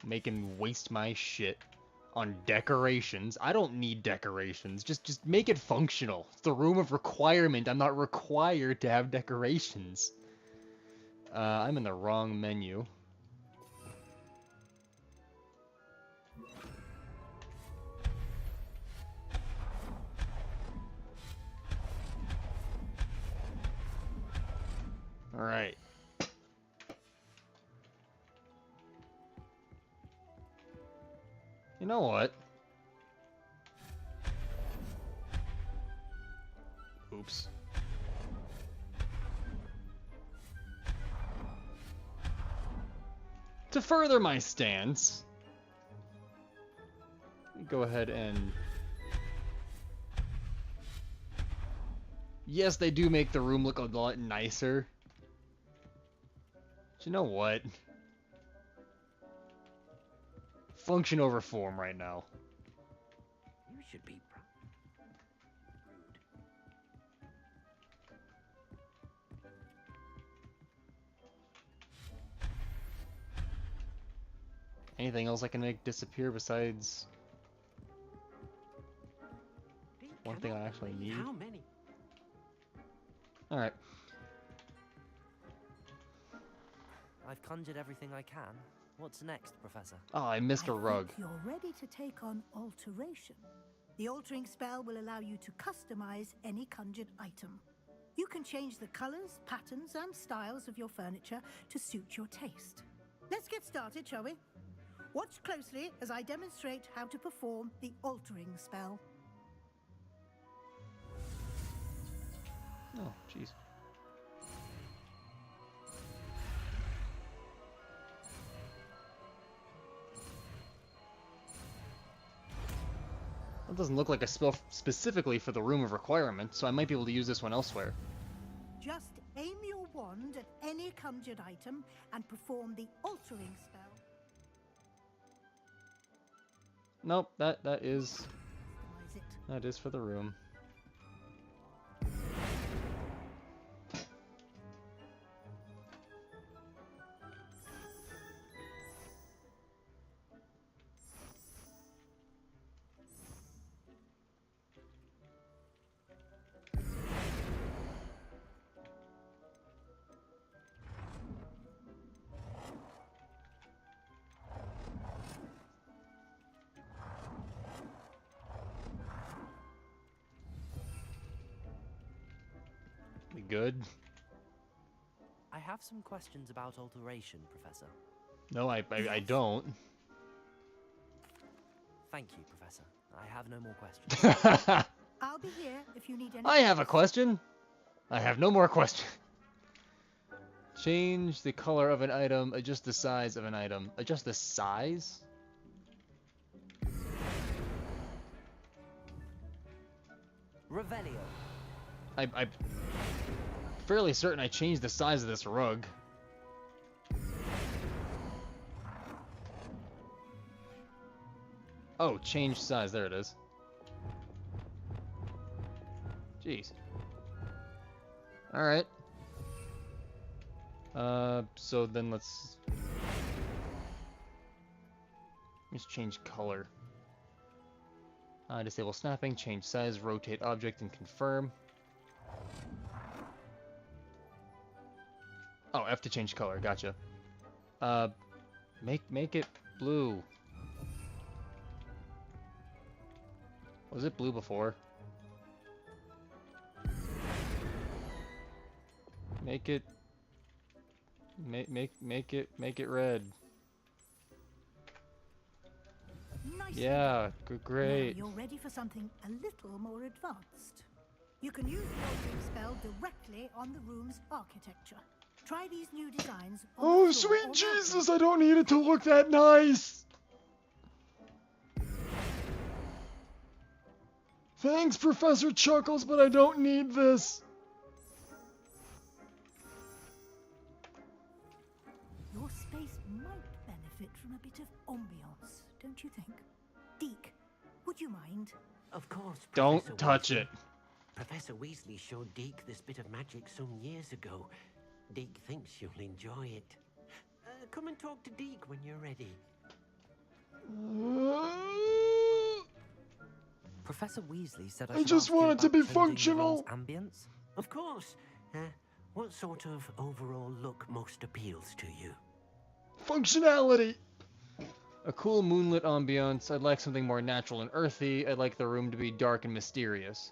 A: Making waste my shit on decorations. I don't need decorations. Just make it functional. It's the room of requirement. I'm not required to have decorations. I'm in the wrong menu. Alright. You know what? Oops. To further my stance, go ahead and... Yes, they do make the room look a lot nicer. But you know what? Function over form right now.
E: You should be proud.
A: Anything else I can make disappear besides one thing I actually need?
E: How many?
A: Alright.
E: I've conjured everything I can. What's next, Professor?
A: Oh, I missed a rug.
K: Think you're ready to take on alteration. The altering spell will allow you to customize any conjured item. You can change the colors, patterns, and styles of your furniture to suit your taste. Let's get started, shall we? Watch closely as I demonstrate how to perform the altering spell.
A: Oh, jeez. That doesn't look like a spell specifically for the Room of Requirement, so I might be able to use this one elsewhere.
K: Just aim your wand at any conjured item and perform the altering spell.
A: Nope, that is
K: Customize it.
A: that is for the room. good.
E: I have some questions about alteration, Professor.
A: No, I don't.
E: Thank you, Professor. I have no more questions.
K: I'll be here if you need any.
A: I have a question. I have no more questions. Change the color of an item. Adjust the size of an item. Adjust the size?
E: Revelio.
A: I'm fairly certain I changed the size of this rug. Oh, change size. There it is. Jeez. Alright. So then let's change color. Disable snapping, change size, rotate object, and confirm. Oh, F to change color. Gotcha. Make it blue. Was it blue before? Make it red.
K: Nicely
A: Yeah,
K: done.
A: great.
K: Now you're ready for something a little more advanced. You can use the altering spell directly on the room's architecture. Try these new designs on
A: Oh,
K: the floor
A: sweet
K: or
A: Jesus, I don't need it to look that nice! Thanks, Professor Chuckles, but I don't need this.
K: Your space might benefit from a bit of ambiance, don't you think? Deke, would you mind?
E: Of course.
A: Don't
E: Professor
A: touch
E: Weasley.
A: it.
E: Professor Weasley showed Deke this bit of magic some years ago. Deke thinks you'll enjoy it. Come and talk to Deke when you're ready. Professor Weasley said I should
A: just
E: ask you
A: want it to
E: about
A: be
E: changing the
A: functional.
E: room's ambience. Of course. What sort of overall look most appeals to you?
A: Functionality. A cool moonlit ambiance. I'd like something more natural and earthy. I'd like the room to be dark and mysterious.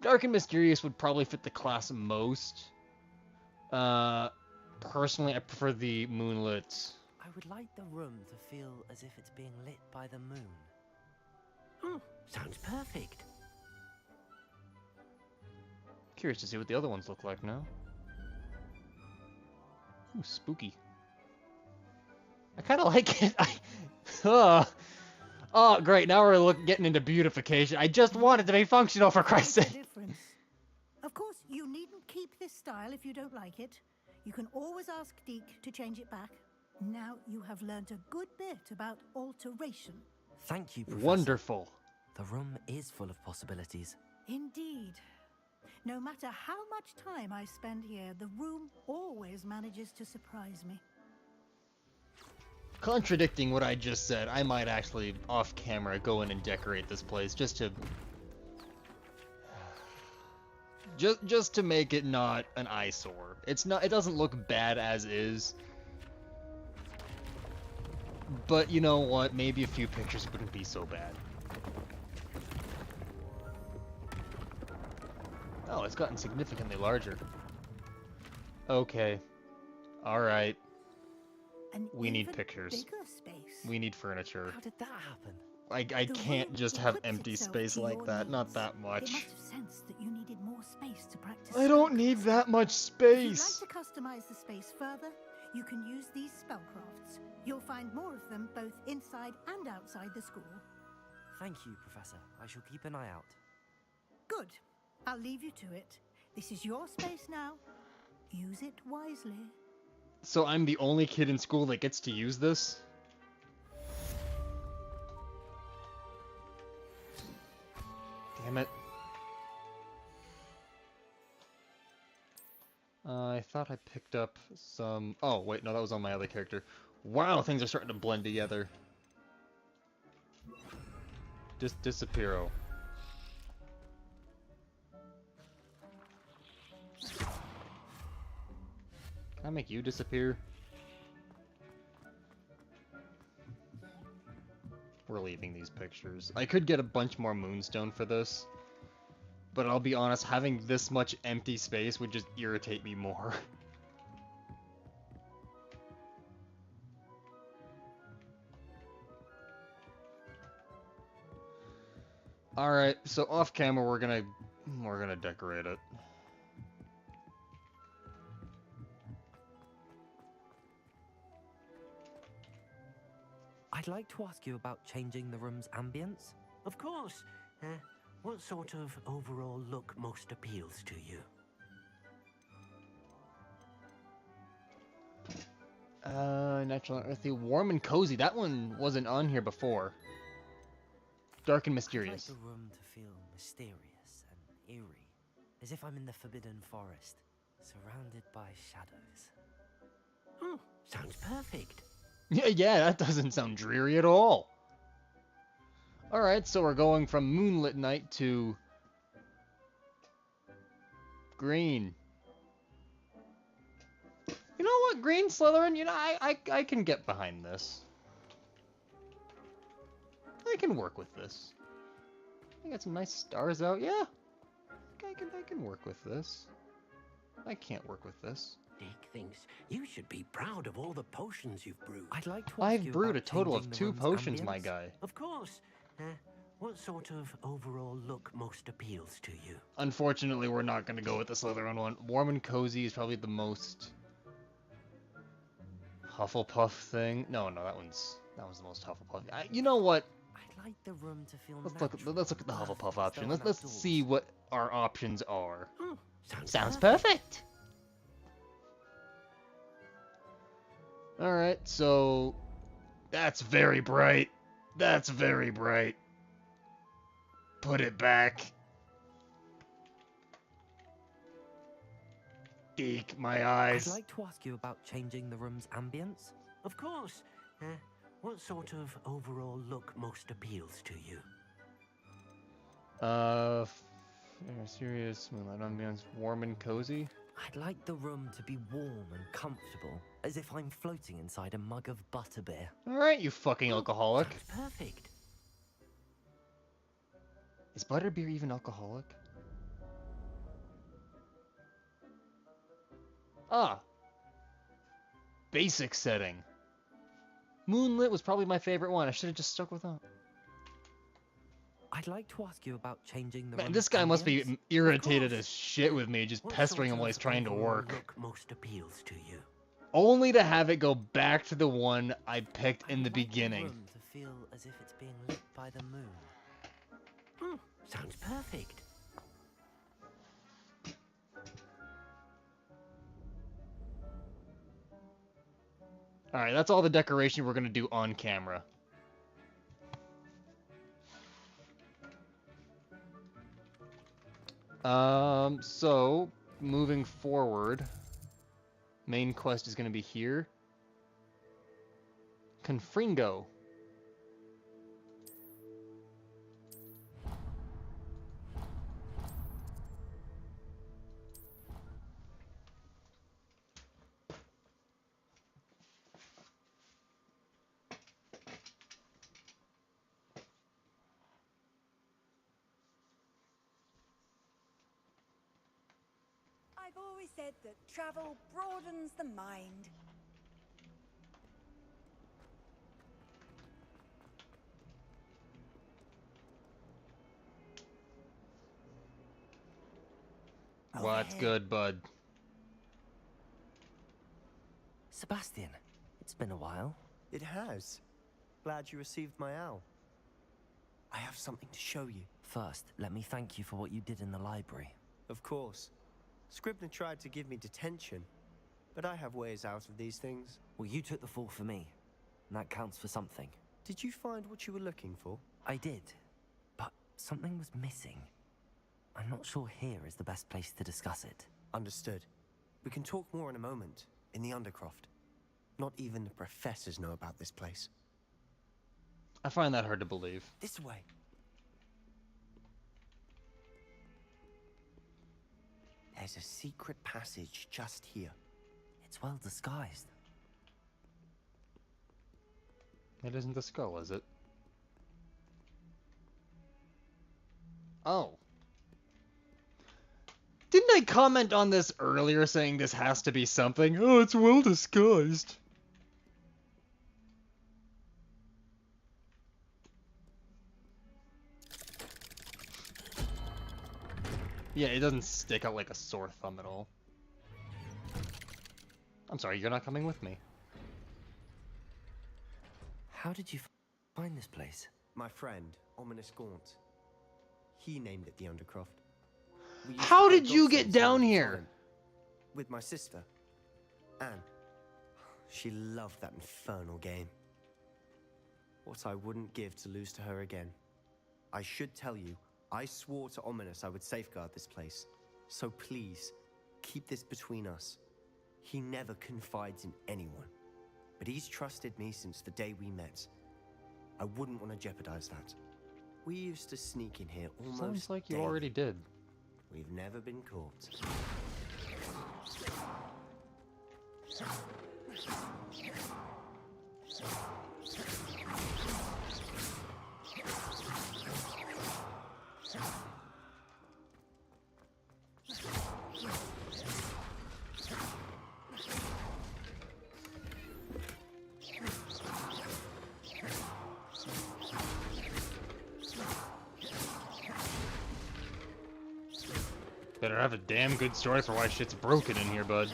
A: Dark and mysterious would probably fit the class most. Personally, I prefer the moonlit.
E: I would like the room to feel as if it's being lit by the moon. Oh, sounds perfect.
A: Curious to see what the other ones look like now. Ooh, spooky. I kind of like it. Oh, great. Now we're getting into beautification. I just want it to be functional, for Christ's
K: Makes a
A: sake.
K: difference. Of course, you needn't keep this style if you don't like it. You can always ask Deke to change it back. Now you have learned a good bit about alteration.
E: Thank you, Professor.
A: Wonderful.
E: The room is full of possibilities.
K: Indeed. No matter how much time I spend here, the room always manages to surprise me.
A: Contradicting what I just said, I might actually, off camera, go in and decorate this place just to... Just to make it not an eyesore. It's not. It doesn't look bad as is. But you know what? Maybe a few pictures wouldn't be so bad. Oh, it's gotten significantly larger. Okay. Alright. We need
K: Even
A: pictures.
K: Bigger space.
A: We need furniture.
E: How did that happen?
A: I
K: The
A: can't
K: room
A: just have
K: equips
A: empty
K: itself
A: space
K: to
A: like
K: your
A: that. Not
K: needs.
A: that
K: It
A: much.
K: must have sensed that you needed more space to practice.
A: I don't need that much
K: If you'd
A: space.
K: like to customize the space further, you can use these spellcrafts. You'll find more of them both inside and outside the school.
E: Thank you, Professor. I shall keep an eye out.
K: Good. I'll leave you to it. This is your space now. Use it wisely.
A: So I'm the only kid in school that gets to use this? Damn it. I thought I picked up some... Oh, wait, no, that was on my other character. Wow, things are starting to blend together. Disappearo. Can I make you disappear? We're leaving these pictures. I could get a bunch more moonstone for this. But I'll be honest, having this much empty space would just irritate me more. Alright, so off camera we're gonna decorate it.
E: I'd like to ask you about changing the room's ambience. Of course. What sort of overall look most appeals to you?
A: Natural and earthy, warm and cozy. That one wasn't on here before. Dark and mysterious.
L: I'd like the room to feel mysterious and eerie, as if I'm in the Forbidden Forest, surrounded by shadows.
E: Oh, sounds perfect.
A: Yeah, that doesn't sound dreary at all. Alright, so we're going from moonlit night to green. You know what, green Slytherin, you know, I can get behind this. I can work with this. I got some nice stars out, yeah. I can work with this. I can't work with this.
E: Dick thinks you should be proud of all the potions you've brewed.
L: I'd like to ask
A: I've
L: you
A: brewed
L: about
A: a total of
L: changing the
A: 2
L: room's
A: potions,
L: ambience.
A: my guy.
E: Of course. What sort of overall look most appeals to you?
A: Unfortunately, we're not going to go with the Slytherin one. Warm and cozy is probably the most Hufflepuff thing. No, that one's the most Hufflepuff. You know what?
L: I'd like the room to feel
A: Let's
L: natural.
A: look at the Hufflepuff option.
L: Still
A: Let's
L: outdoors.
A: see what our options are.
E: Oh,
A: Sounds perfect. All right, so that's very bright. That's very bright. Put it back. Eek, my eyes.
L: I'd like to ask you about changing the room's ambience.
E: of course. What sort of overall look most appeals to you?
A: Serious, moonlight ambience, warm and cozy.
L: I'd like the room to be warm and comfortable, as if I'm floating inside a mug of butterbeer.
A: All right, you fucking alcoholic.
E: Sounds perfect.
A: Is butterbeer even alcoholic? Ah. Basic setting. Moonlit was probably my favorite one. I should have just stuck with that.
L: I'd like to ask you about changing the
A: Man,
L: room's
A: this guy must be
L: ambience.
A: irritated as shit with me, just
E: What
A: pestering
E: sort
A: him while he's
E: of
A: trying to
E: overall
A: work.
E: Look most appeals to you.
A: Only to have it go back to the one I picked in the
L: I'd like
A: beginning.
L: The room to feel as if it's being lit by the moon.
E: Sounds perfect.
A: Alright, that's all the decoration we're gonna do on camera. So, moving forward, main quest is gonna be here. Confringo.
C: I've always said that travel broadens the mind.
A: What's good, bud?
L: Sebastian, it's been a while.
M: It has. Glad you received my owl. I have something to show you.
L: First, let me thank you for what you did in the library.
M: Of course. Scribner tried to give me detention, but I have ways out of these things.
L: Well, you took the fall for me, and that counts for something.
M: Did you find what you were looking for?
L: I did, but something was missing. I'm not sure here is the best place to discuss it.
M: Understood. We can talk more in a moment, in the Undercroft. Not even the professors know about this place.
A: I find that hard to believe.
M: This way. There's a secret passage just here.
L: It's well disguised.
A: It isn't the skull, is it? Oh. didn't I comment on this earlier saying this has to be something? Oh, it's well disguised. Yeah, it doesn't stick out like a sore thumb at all. I'm sorry, you're not coming with me.
L: How did you find this place?
M: My friend, Ominous Gaunt. He named it the Undercroft. We used to
A: How
M: play
A: did you
M: dog
A: get
M: songs
A: down
M: all the
A: here?
M: time. With my sister, Anne. She loved that infernal game. What I wouldn't give to lose to her again. I should tell you, I swore to Ominous I would safeguard this place. So please, keep this between us. He never confides in anyone. But he's trusted me since the day we met. I wouldn't want to jeopardize that. We used to sneak in here almost
A: Sounds like you
M: daily.
A: already did.
M: We've never been caught.
A: Better have a damn good story for why shit's broken in here, bud.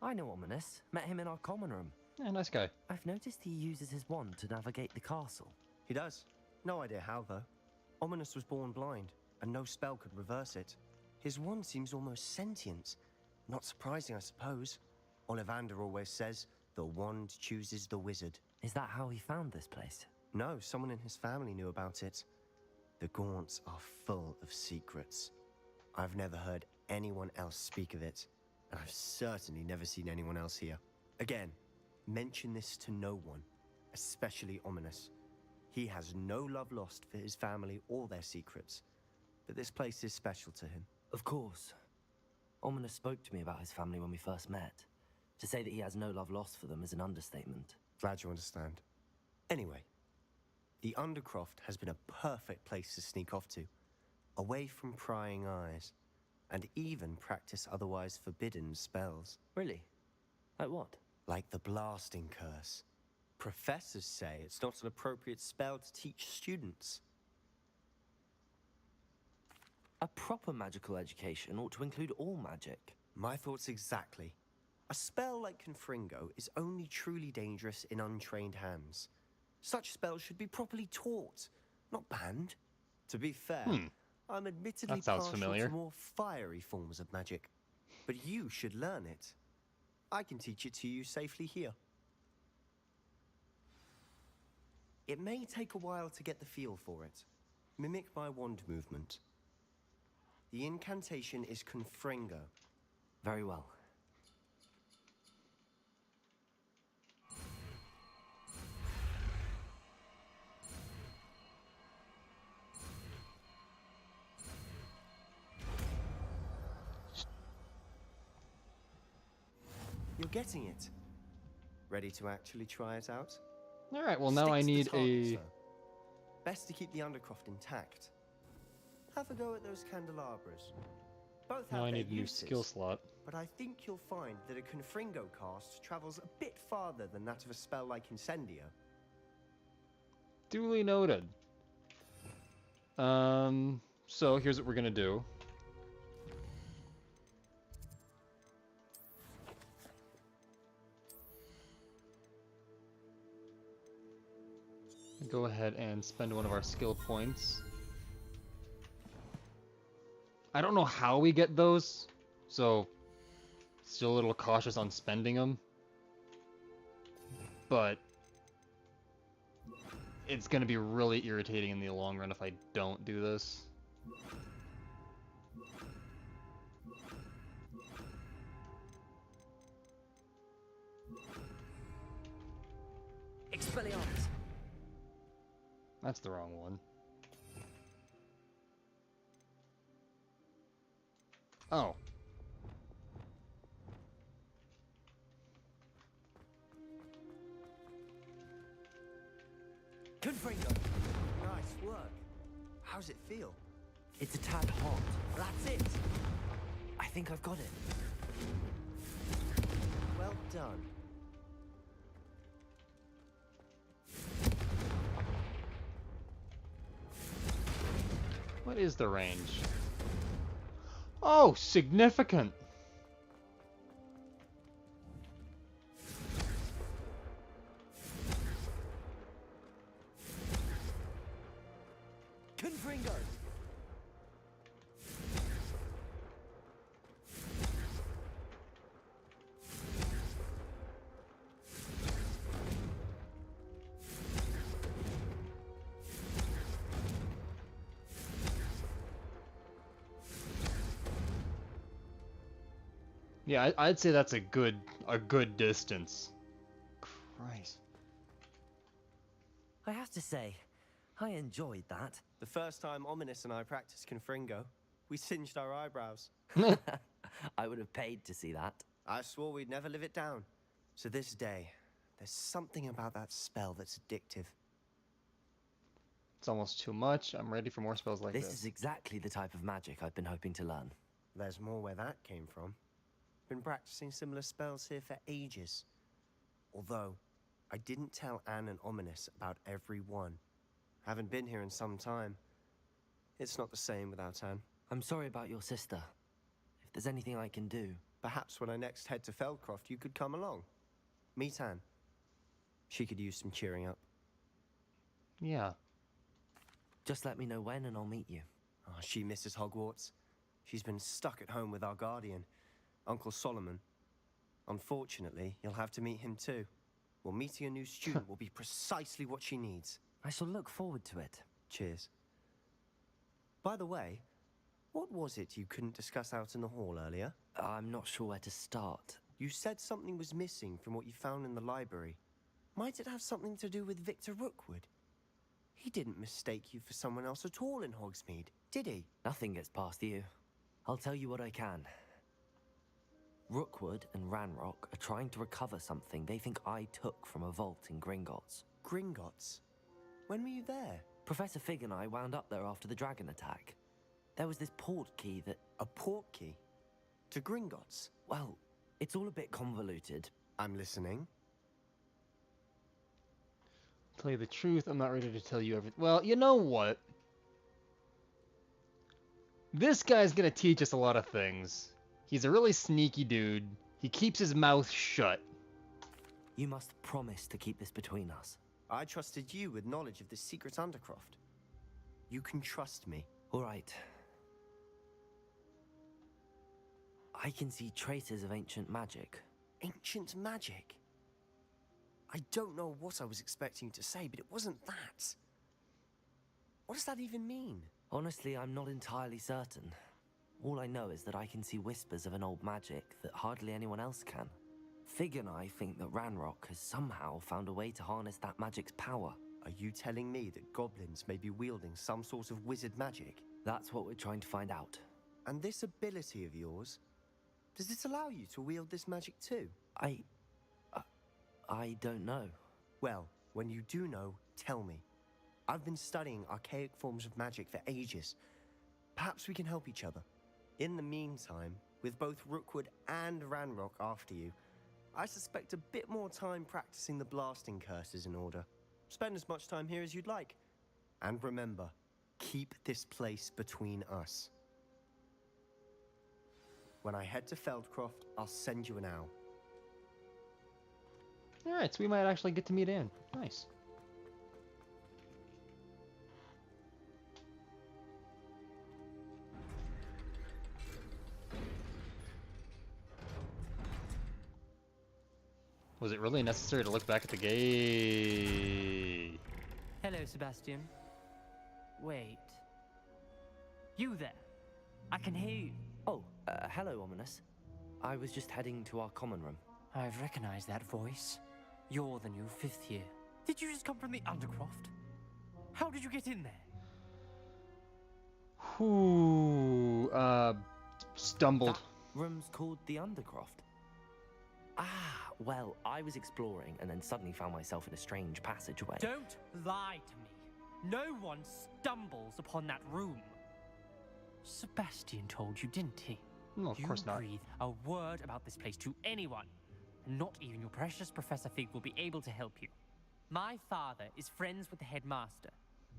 L: I know Ominous. Met him in our common room.
A: Yeah, nice guy.
L: I've noticed he uses his wand to navigate the castle.
M: He does. No idea how, though. Ominous was born blind, and no spell could reverse it. His wand seems almost sentient. Not surprising, I suppose. Ollivander always says, the wand chooses the wizard.
L: Is that how he found this place?
M: No, someone in his family knew about it. The Gaunts are full of secrets. I've never heard anyone else speak of it, and I've certainly never seen anyone else here. Again, mention this to no one, especially Ominous. He has no love lost for his family or their secrets, but this place is special to him.
L: Of course. Ominous spoke to me about his family when we first met. To say that he has no love lost for them is an understatement.
M: Glad you understand. Anyway, the Undercroft has been a perfect place to sneak off to, away from prying eyes, and even practice otherwise forbidden spells.
L: Really? Like what?
M: Like the blasting curse. Professors say it's not an appropriate spell to teach students.
L: A proper magical education ought to include all magic.
M: My thoughts exactly. A spell like Confringo is only truly dangerous in untrained hands. Such spells should be properly taught, not banned. To be fair, I'm admittedly
A: That sounds
M: partial
A: familiar.
M: to more fiery forms of magic. But you should learn it. I can teach it to you safely here. It may take a while to get the feel for it. Mimic my wand movement. The incantation is Confringo.
L: Very well.
M: You're getting it. Ready to actually try it out?
A: Alright, well now
M: Stick
A: I
M: to the
A: need
M: target,
A: a...
M: sir. Best to keep the Undercroft intact. Have a go at those candelabras. Both have
A: Now I
M: their
A: need a new
M: uses,
A: skill slot.
M: but I think you'll find that a Confringo cast travels a bit farther than that of a spell like Incendio.
A: Duly noted. So here's what we're gonna do. Go ahead and spend one of our skill points. I don't know how we get those, so still a little cautious on spending them. But it's gonna be really irritating in the long run if I don't do this.
L: Expelliarmus!
A: That's the wrong one. Oh.
M: Confringo. Nice work. How's it feel?
E: It's a tad hot.
M: That's it.
E: I think I've got it.
M: Well done.
A: What is the range? Oh, significant.
M: Confringo.
A: Yeah, I'd say that's a good distance. Christ.
L: I have to say, I enjoyed that.
M: The first time Ominous and I practiced Confringo, we singed our eyebrows.
L: I would have paid to see that.
M: I swore we'd never live it down. To this day, there's something about that spell that's addictive.
A: It's almost too much. I'm ready for more spells like this.
L: This is exactly the type of magic I've been hoping to learn.
M: There's more where that came from. Been practicing similar spells here for ages. Although, I didn't tell Anne and Ominous about every one. Haven't been here in some time. It's not the same without Anne.
L: I'm sorry about your sister. If there's anything I can do...
M: Perhaps when I next head to Feldcroft, you could come along. Meet Anne. She could use some cheering up.
A: Yeah.
L: Just let me know when and I'll meet you.
M: Oh, she misses Hogwarts. She's been stuck at home with our guardian, Uncle Solomon. Unfortunately, you'll have to meet him too. Well, meeting a new student will be precisely what she needs.
L: I shall look forward to it.
M: Cheers. By the way, what was it you couldn't discuss out in the hall earlier?
L: I'm not sure where to start.
M: You said something was missing from what you found in the library. Might it have something to do with Victor Rookwood? He didn't mistake you for someone else at all in Hogsmeade, did he?
L: Nothing gets past you. I'll tell you what I can. Rookwood and Ranrock are trying to recover something they think I took from a vault in Gringotts.
M: Gringotts? When were you there?
L: Professor Fig and I wound up there after the dragon attack. There was this port key that...
M: A port key? To Gringotts?
L: Well, it's all a bit convoluted.
M: I'm listening.
A: Tell you the truth, I'm not ready to tell you everything. Well, you know what? This guy's gonna teach us a lot of things. He's a really sneaky dude. He keeps his mouth shut.
L: You must promise to keep this between us.
M: I trusted you with knowledge of this secret Undercroft. You can trust me.
L: All right. I can see traces of ancient magic.
M: Ancient magic? I don't know what I was expecting to say, but it wasn't that. What does that even mean?
L: Honestly, I'm not entirely certain. All I know is that I can see whispers of an old magic that hardly anyone else can. Fig and I think that Ranrock has somehow found a way to harness that magic's power.
M: Are you telling me that goblins may be wielding some sort of wizard magic?
L: That's what we're trying to find out.
M: And this ability of yours, does it allow you to wield this magic too?
L: I don't know.
M: Well, when you do know, tell me. I've been studying archaic forms of magic for ages. Perhaps we can help each other. In the meantime, with both Rookwood and Ranrock after you, I suspect a bit more time practicing the blasting curse is in order. Spend as much time here as you'd like. And remember, keep this place between us. When I head to Feldcroft, I'll send you an owl.
A: Alright, so we might actually get to meet Anne. Nice. Was it really necessary to look back at the gate?
N: Hello, Sebastian. Wait. You there? I can hear you.
L: Oh, hello, Ominous. I was just heading to our common room.
N: I've recognized that voice. You're the new 5th year. Did you just come from the Undercroft? How did you get in there?
A: Who, stumbled.
L: That room's called the Undercroft. Ah, well, I was exploring and then suddenly found myself in a strange passageway.
N: Don't lie to me. No one stumbles upon that room. Sebastian told you, didn't he?
A: No, of course not.
N: You breathe a word about this place to anyone, and not even your precious Professor Fig will be able to help you. My father is friends with the headmaster.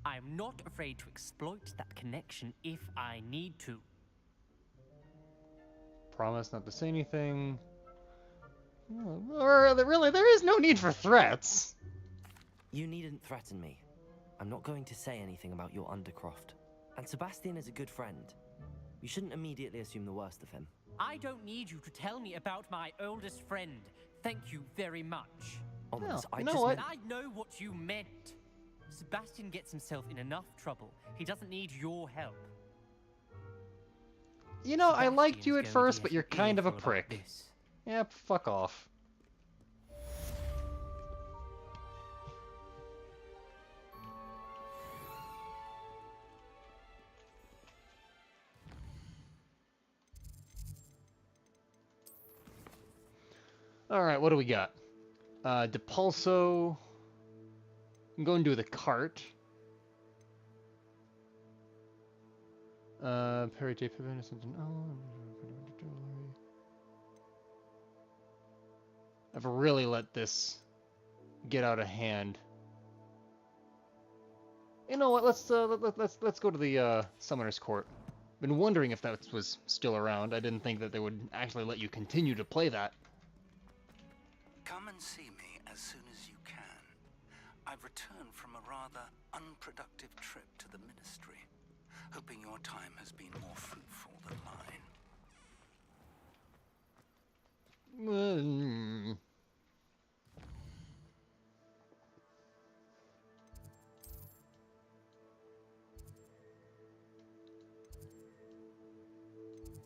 N: I am not afraid to exploit that connection if I need to.
A: Promise not to say anything. Or really, there is no need for threats.
L: You needn't threaten me. I'm not going to say anything about your Undercroft. And Sebastian is a good friend. You shouldn't immediately assume the worst of him.
N: I don't need you to tell me about my oldest friend. Thank you very much.
L: Ominous,
A: you know what?
N: I know what you meant. Sebastian gets himself in enough trouble. He doesn't need your help.
A: You know, I liked you at
N: Sebastian's
A: first,
N: going
A: but
N: to
A: you're
N: get
A: kind of a
N: earful about
A: prick.
N: this.
A: Yep, fuck off. Alright, what do we got? Depulso. I'm going to do the cart. Perry J. Pippin is something. I've really let this get out of hand. You know what? Let's go to the Summoner's Court. Been wondering if that was still around. I didn't think that they would actually let you continue to play that.
O: Come and see me as soon as you can. I've returned from a rather unproductive trip to the Ministry, hoping your time has been more fruitful than mine.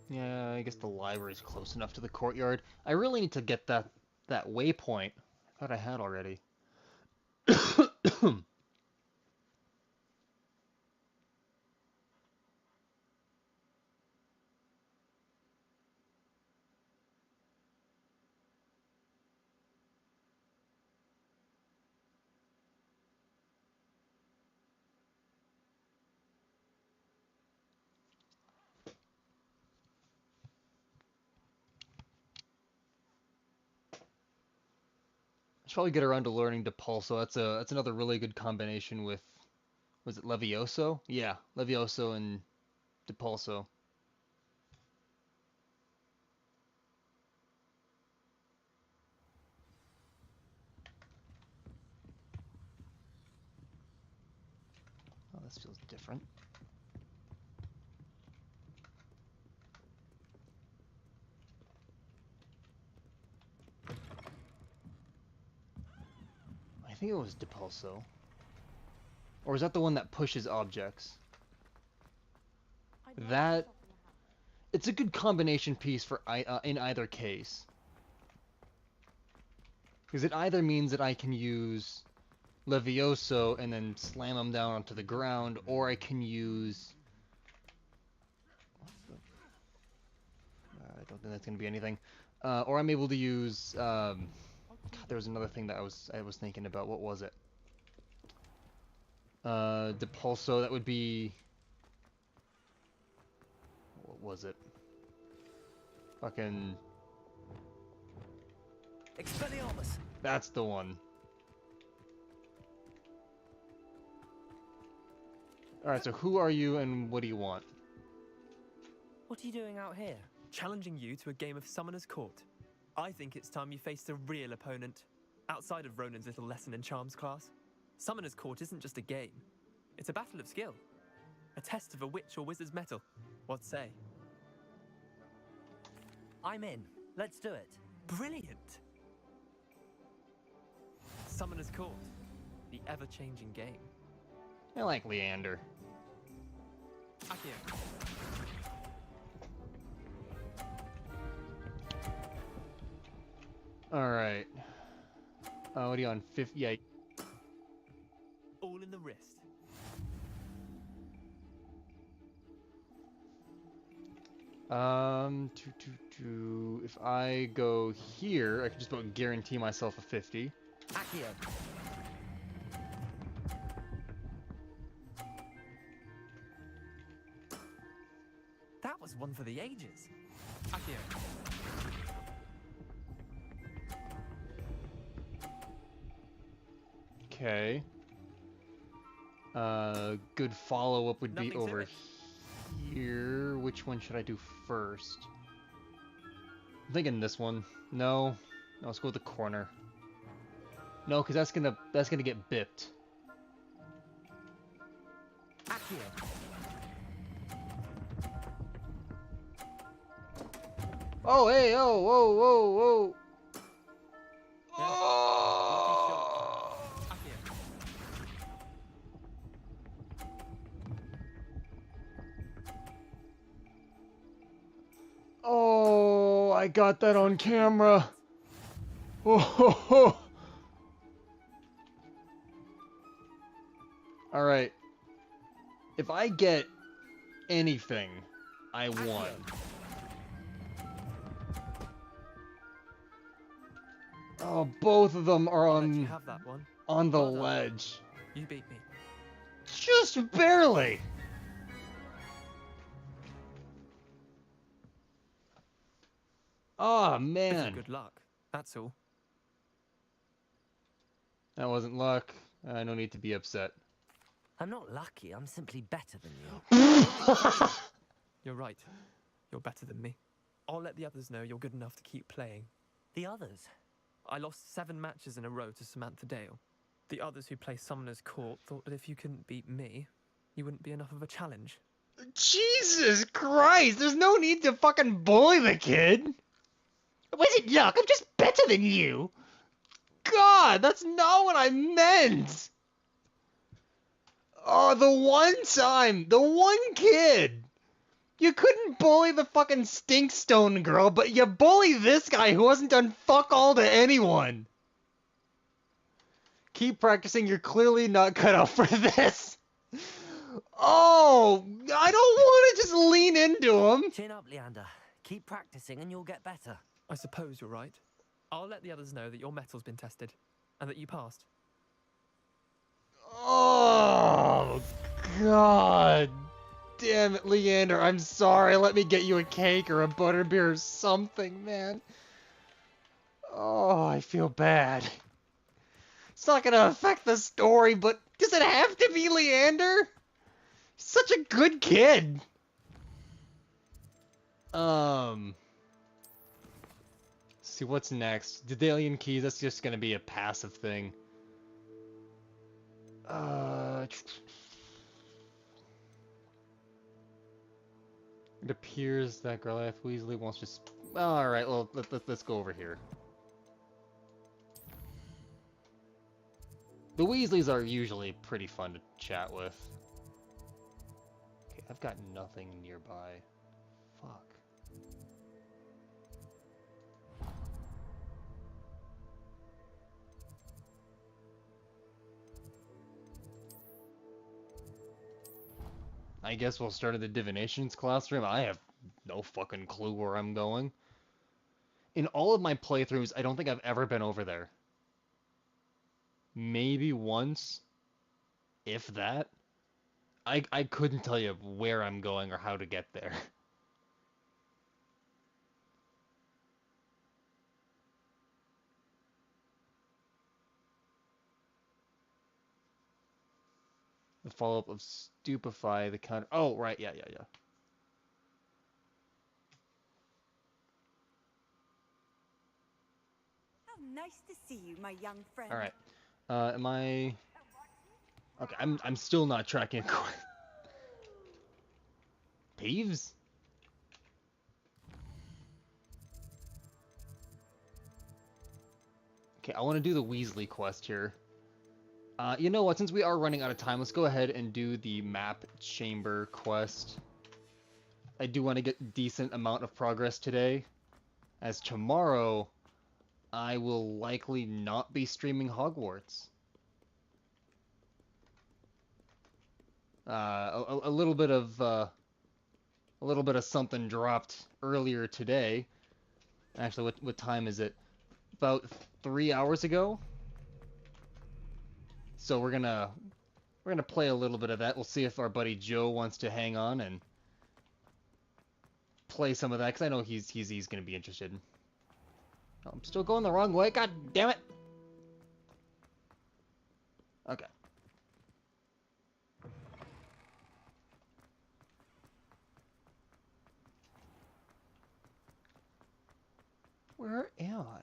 A: Yeah, I guess the library's close enough to the courtyard. I really need to get that waypoint. I thought I had already. I should probably get around to learning Depulso. That's another really good combination with, was it Levioso? Yeah, Levioso and Depulso. Oh, this feels different. I think it was Depulso. Or is that the one that pushes objects? That... It's a good combination piece for in either case. Because it either means that I can use Levioso and then slam them down onto the ground, or I can use... I don't think that's going to be anything. Or I'm able to use... God, there was another thing that I was thinking about. What was it? Depulso, that would be... What was it? Fucking...
L: Expelliarmus!
A: That's the one. Alright, so who are you and what do you want?
P: What are you doing out here? Challenging you to a game of Summoner's Court. I think it's time you faced a real opponent, outside of Ronan's little lesson in charms class. Summoner's Court isn't just a game. It's a battle of skill. A test of a witch or wizard's mettle. What say?
L: I'm in. Let's do it.
P: Brilliant! Summoner's Court. The ever-changing game.
A: I like Leander.
P: Accio.
A: Alright. What are you on? 50? Yeah.
P: All in the wrist.
A: If I go here, I can just about guarantee myself a 50.
L: Accio.
P: That was one for the ages. Accio.
A: Okay. Good follow-up would be
P: Nothing to
A: over
P: it.
A: here. Which one should I do first? I'm thinking this one. No. No, let's go with the corner. No, because that's gonna get bipped.
L: Accio.
A: Oh, hey, oh, whoa, whoa, whoa. Oh, I got that on camera. Oh, ho, ho. All right. If I get anything, I won. Oh, both of them are
P: I'll let you have that one.
A: on the
P: Well done.
A: ledge.
P: You beat me.
A: Just barely. Oh,
P: Bit of
A: man.
P: good luck. That's all.
A: That wasn't luck. No need to be upset.
L: I'm not lucky, I'm simply better than you.
P: You're right. You're better than me. I'll let the others know you're good enough to keep playing.
L: The others?
P: I lost 7 matches in a row to Samantha Dale. The others who play Summoner's Court thought that if you couldn't beat me, you wouldn't be enough of a challenge.
A: Jesus Christ, there's no need to fucking bully the kid. Wasn't yuck, I'm just better than you. God, that's not what I meant. Oh, the one time, the one kid. You couldn't bully the fucking Stinkstone girl, but you bully this guy who hasn't done fuck all to anyone. Keep practicing, you're clearly not cut out for this. Oh, I don't want to just lean into him.
L: Chin up, Leander. Keep practicing and you'll get better.
P: I suppose you're right. I'll let the others know that your metal's been tested, and that you passed.
A: Oh, God. Damn it, Leander, I'm sorry. Let me get you a cake or a butterbeer or something, man. Oh, I feel bad. It's not gonna affect the story, but does it have to be Leander? He's such a good kid. See what's next. Daedalian Keys, that's just gonna be a passive thing. It appears that Goliath Weasley wants to... Alright, well, let's go over here. The Weasleys are usually pretty fun to chat with. Okay, I've got nothing nearby. Fuck. I guess we'll start at the Divinations classroom. I have no fucking clue where I'm going. In all of my playthroughs, I don't think I've ever been over there. Maybe once, if that. I couldn't tell you where I'm going or how to get there. The follow-up of Stupefy, the counter... Oh, right, yeah.
C: How nice to see you, my young friend.
A: Alright. Am I... Okay, I'm still not tracking a quest. Peeves? Okay, I want to do the Weasley quest here. You know what, since we are running out of time, let's go ahead and do the map chamber quest. I do want to get a decent amount of progress today, as tomorrow I will likely not be streaming Hogwarts. A little bit of a little bit of something dropped earlier today. Actually, what time is it? About 3 hours ago. So we're gonna play a little bit of that. We'll see if our buddy Joe wants to hang on and play some of that, because I know he's gonna be interested. Oh, I'm still going the wrong way. God damn it. Okay. Where am I?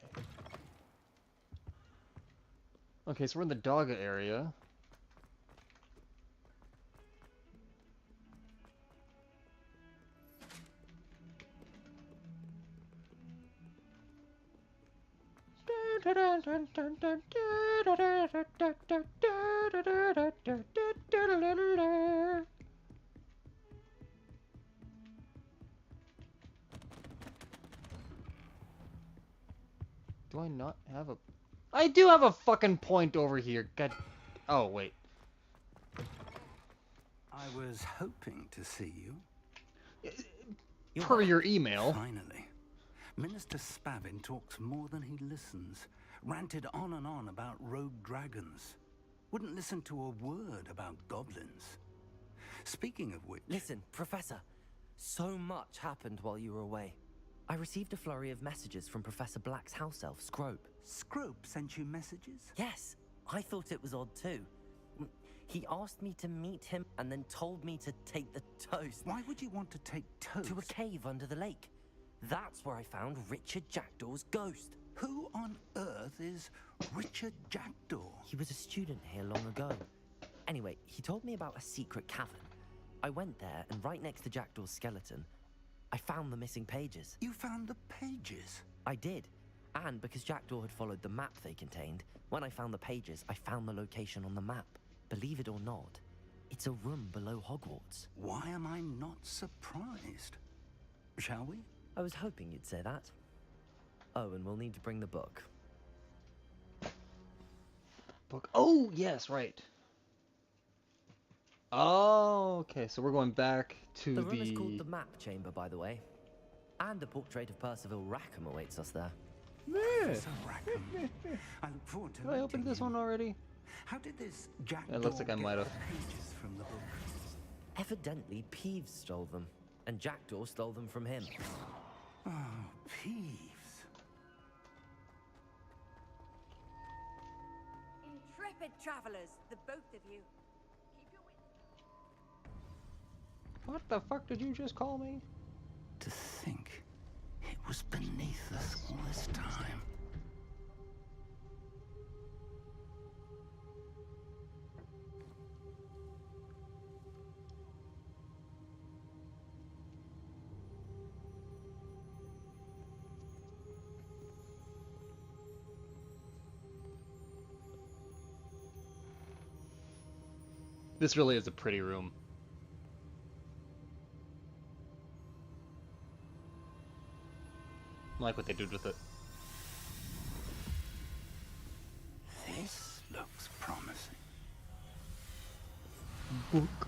A: Okay, so we're in the Dogga area. Do I not have a... I do have a fucking point over here. God... Oh, wait.
O: I was hoping to see you.
A: Per your email.
O: Finally. Minister Spavin talks more than he listens. Ranted on and on about rogue dragons. Wouldn't listen to a word about goblins. Speaking of which...
L: Listen, Professor. So much happened while you were away. I received a flurry of messages from Professor Black's house elf, Scrope.
O: Scrope sent you messages?
L: Yes. I thought it was odd too. He asked me to meet him and then told me to take the toast.
O: Why would you want to take toast?
L: To a cave under the lake. That's where I found Richard Jackdaw's ghost.
O: Who on earth is Richard Jackdaw?
L: He was a student here long ago. Anyway, he told me about a secret cavern. I went there, and right next to Jackdaw's skeleton, I found the missing pages.
O: You found the pages?
L: I did. And because Jackdaw had followed the map they contained, when I found the pages, I found the location on the map. Believe it or not, it's a room below Hogwarts.
O: Why am I not surprised? Shall we?
L: I was hoping you'd say that. Oh, and we'll need to bring the book.
A: Book. Oh, yes, right. Oh, okay, so we're going back to
L: the room is called the Map Chamber, by the way. And a portrait of Percival Rackham awaits us there.
O: Professor Rackham. I look forward to
A: Did I open this one already?
O: How did this Jackdaw
A: It looks like I might have.
O: pages from the book?
L: Evidently, Peeves stole them, and Jackdaw stole them from him.
O: Oh, Peeves.
C: Intrepid travelers, the both of you.
A: What the fuck did you just call me?
O: To think it was beneath us all this time.
A: This really is a pretty room. I like what they did with it.
O: This looks promising.
A: Book.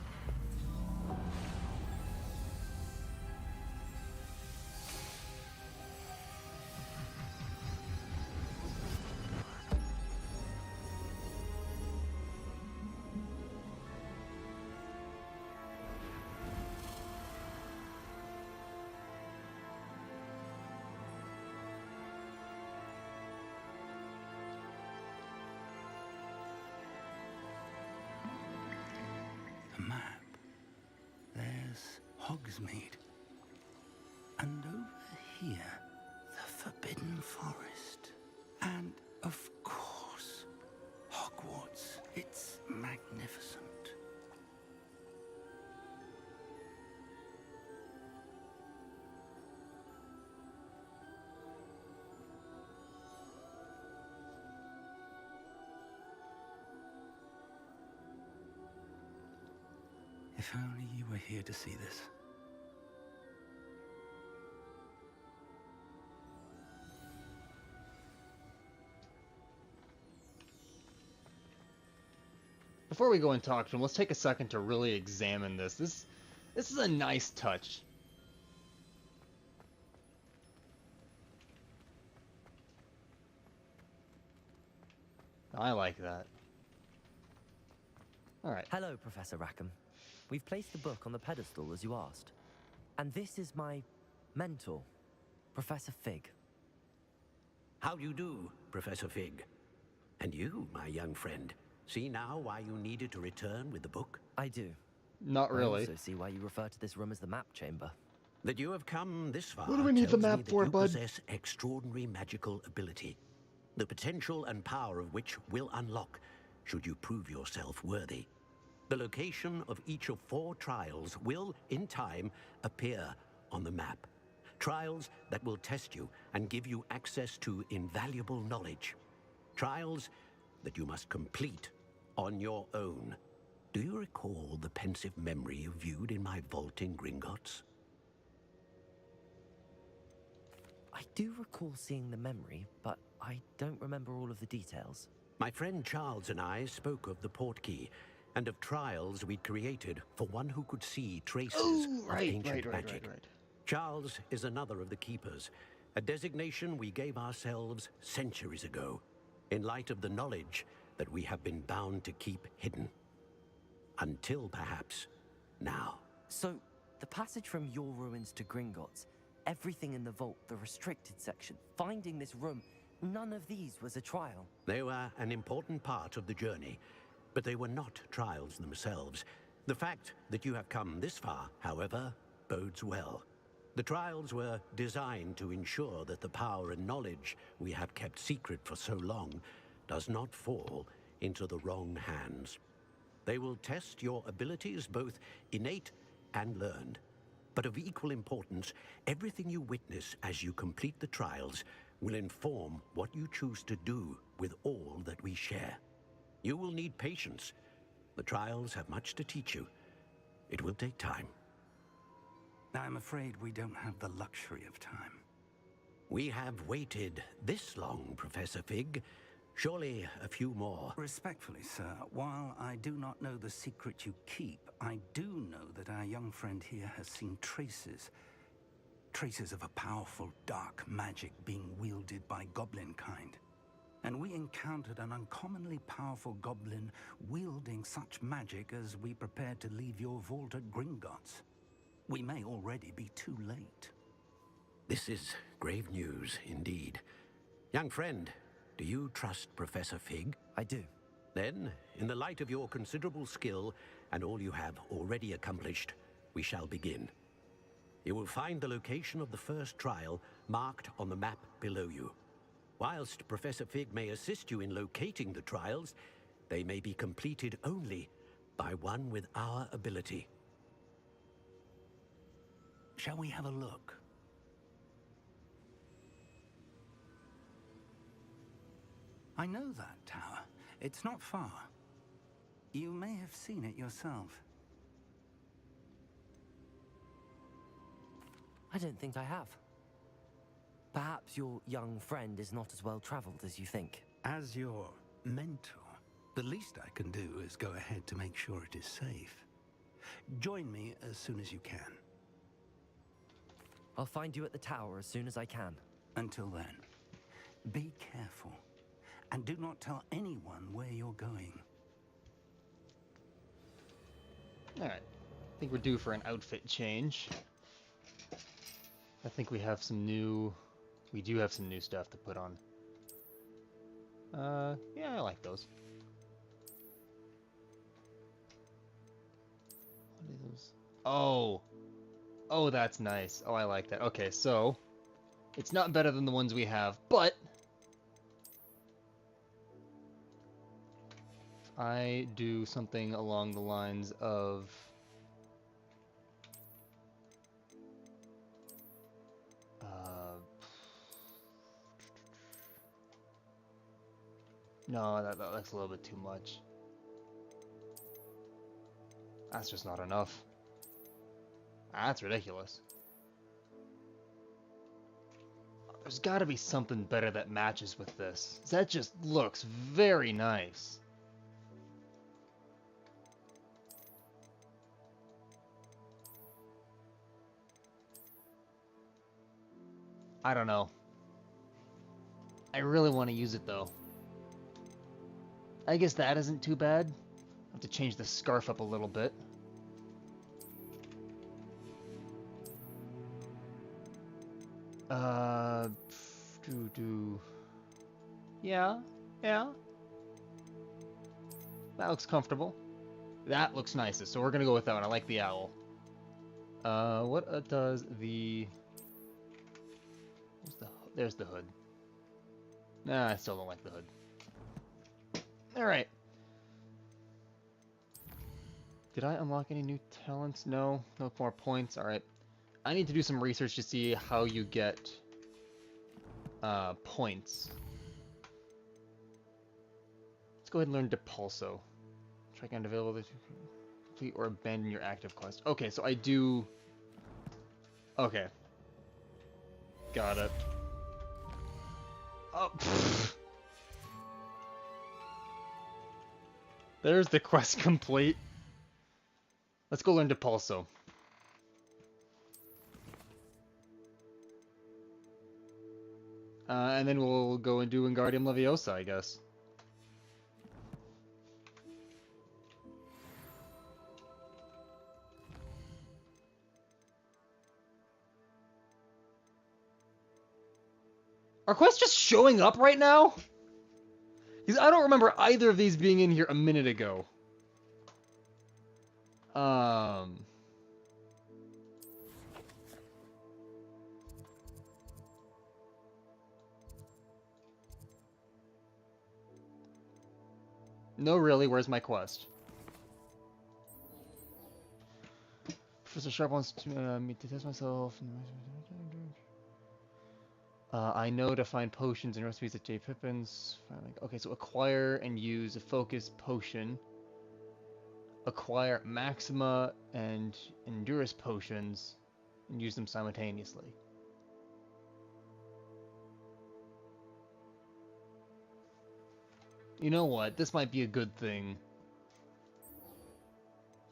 O: Hogsmeade. And over here, the Forbidden Forest. And, of course, Hogwarts. It's magnificent. If only you were here to see this.
A: Before we go and talk to him, let's take a second to really examine this. This is a nice touch. I like that. All right.
L: Hello, Professor Rackham. We've placed the book on the pedestal as you asked. And this is my mentor, Professor Fig.
Q: How do you do, Professor Fig? And you, my young friend, see now why you needed to return with the book?
L: I do.
A: Not really.
L: I also see why you refer to this room as the map chamber.
Q: That you have come this far
A: What do we need the
Q: tells me
A: map
Q: that
A: for,
Q: you
A: bud?
Q: possess extraordinary magical ability, the potential and power of which will unlock should you prove yourself worthy. The location of each of 4 trials will, in time, appear on the map. Trials that will test you and give you access to invaluable knowledge. Trials that you must complete on your own. Do you recall the pensive memory you viewed in my vault in Gringotts?
L: I do recall seeing the memory, but I don't remember all of the details.
Q: My friend Charles and I spoke of the portkey and of trials we'd created for one who could see traces of ancient magic. Charles is another of the keepers, a designation we gave ourselves centuries ago, in light of the knowledge that we have been bound to keep hidden. Until perhaps now.
L: So, the passage from your ruins to Gringotts, everything in the vault, the restricted section, finding this room, none of these was a trial.
Q: They were an important part of the journey, but they were not trials themselves. The fact that you have come this far, however, bodes well. The trials were designed to ensure that the power and knowledge we have kept secret for so long does not fall into the wrong hands. They will test your abilities, both innate and learned. But of equal importance, everything you witness as you complete the trials will inform what you choose to do with all that we share. You will need patience. The trials have much to teach you. It will take time.
O: I'm afraid we don't have the luxury of time.
Q: We have waited this long, Professor Fig. Surely a few more.
O: Respectfully, sir, while I do not know the secret you keep, I do know that our young friend here has seen traces. Traces of a powerful dark magic being wielded by goblin kind. And we encountered an uncommonly powerful goblin wielding such magic as we prepared to leave your vault at Gringotts. We may already be too late.
Q: This is grave news indeed. Young friend, do you trust Professor Fig?
L: I do.
Q: Then, in the light of your considerable skill and all you have already accomplished, we shall begin. You will find the location of the first trial marked on the map below you. Whilst Professor Fig may assist you in locating the trials, they may be completed only by one with our ability.
O: Shall we have a look? I know that tower. It's not far. You may have seen it yourself.
L: I don't think I have. Perhaps your young friend is not as well traveled as you think.
O: As your mentor, the least I can do is go ahead to make sure it is safe. Join me as soon as you can.
L: I'll find you at the tower as soon as I can.
O: Until then, be careful. And do not tell anyone where you're going.
A: Alright. I think we're due for an outfit change. I think we have some new... We do have some new stuff to put on. Yeah, I like those. What are those? Oh! Oh, that's nice. Oh, I like that. Okay, so... It's not better than the ones we have, but... I do something along the lines of... No, that's a little bit too much. That's just not enough. That's ridiculous. There's gotta be something better that matches with this. That just looks very nice. I don't know. I really want to use it though. I guess that isn't too bad. I have to change the scarf up a little bit. Yeah, yeah. That looks comfortable. That looks nicest, so we're gonna go with that one. I like the owl. What does the... There's the hood. Nah, I still don't like the hood. Alright. Did I unlock any new talents? No. No more points. Alright. I need to do some research to see how you get points. Let's go ahead and learn Depulso. Track and available to complete or abandon your active quest. Okay, so I do... Okay. Got it. Oh, pfft. There's the quest complete. Let's go learn Depulso. And then we'll go and do Wingardium Leviosa, I guess. Are quests just showing up right now? Because I don't remember either of these being in here a minute ago. No, really, where's my quest? Professor Sharp wants to, me to test myself. I know to find potions and recipes at J. Pippin's. Okay, so acquire and use a focus potion. Acquire Maxima and Endurance potions and use them simultaneously. You know what? This might be a good thing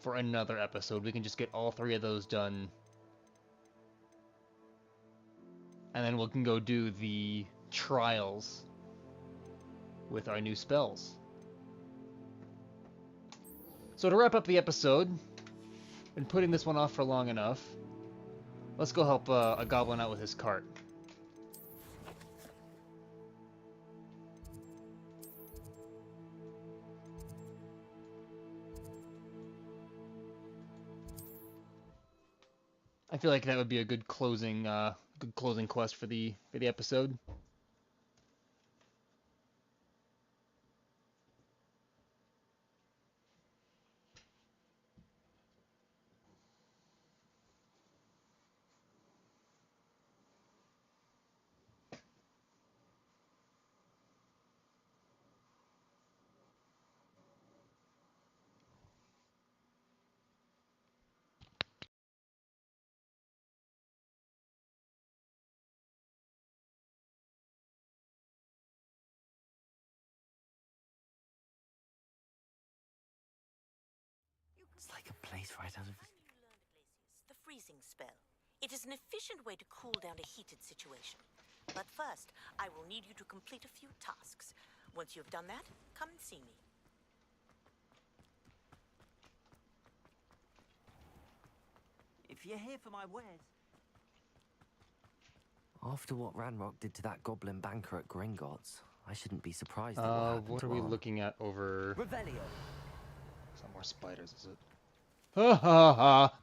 A: for another episode. We can just get all three of those done. And then we can go do the trials with our new spells. So to wrap up the episode, been putting this one off for long enough. Let's go help a goblin out with his cart. I feel like that would be a good closing quest for the episode.
L: It's like a place right out of...
R: The freezing spell. It is an efficient way to cool down a heated situation. But first, I will need you to complete a few tasks. Once you have done that, come and see me.
E: If you're here for my wares...
L: After what Ranrock did to that goblin banker at Gringotts, I shouldn't be surprised at what happened
A: What
L: to
A: are we
L: Arn.
A: looking at over...
E: Revelio.
A: Some more spiders, is it? Ha ha ha!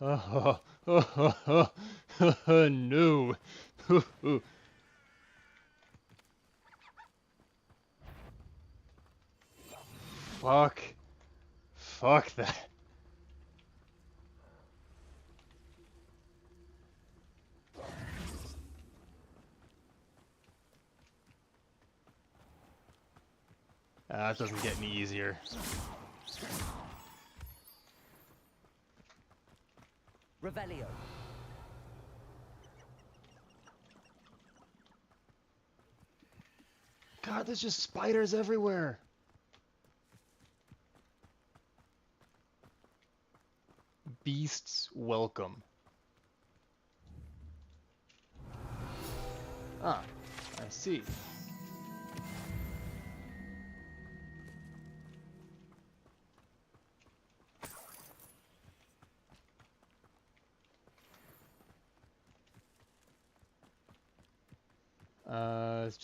A: Ha ha ha ha ha ha! No! Fuck! Fuck that! That doesn't get any easier.
E: Revelio.
A: God, there's just spiders everywhere. Beasts welcome. Ah, I see.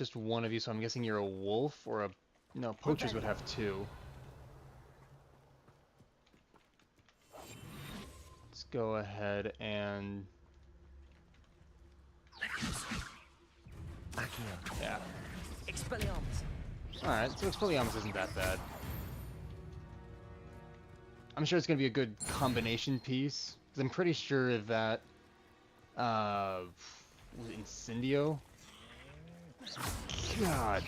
A: just one of you, so I'm guessing you're a wolf or a... No, poachers would have two. Let's go ahead and... Yeah.
L: Expelliarmus.
A: Alright, so Expelliarmus isn't that bad. I'm sure it's going to be a good combination piece, because I'm pretty sure that... was it Incendio? God.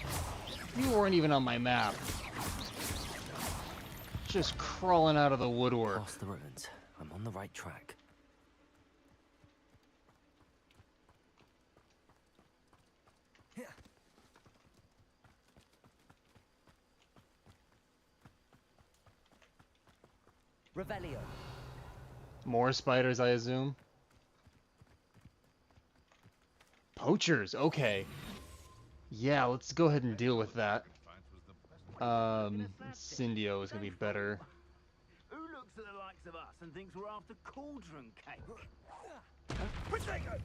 A: You weren't even on my map. Just crawling out of the woodwork.
L: Past the ruins. I'm on the right track. Revelio.
A: More spiders, I assume? Poachers, okay. Yeah, let's go ahead and deal with that. Incendio is gonna be better.
F: Who looks at the likes of us and thinks we're after cauldron cake? Protego!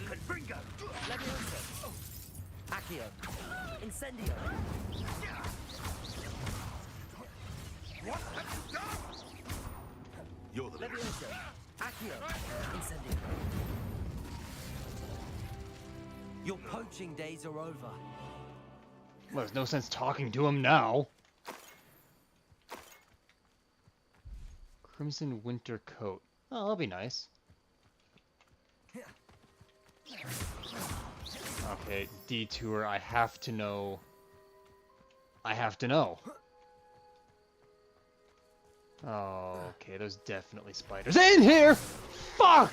F: Confringo!
L: Leviosa. Accio. Incendio.
I: What have you done? You're the
L: Leviosa. Accio. Incendio. Your poaching days are over.
A: Well, there's no sense talking to him now. Crimson winter coat. Oh, that'll be nice. Okay, detour. I have to know. I have to know. Oh, okay, there's definitely spiders in here! Fuck!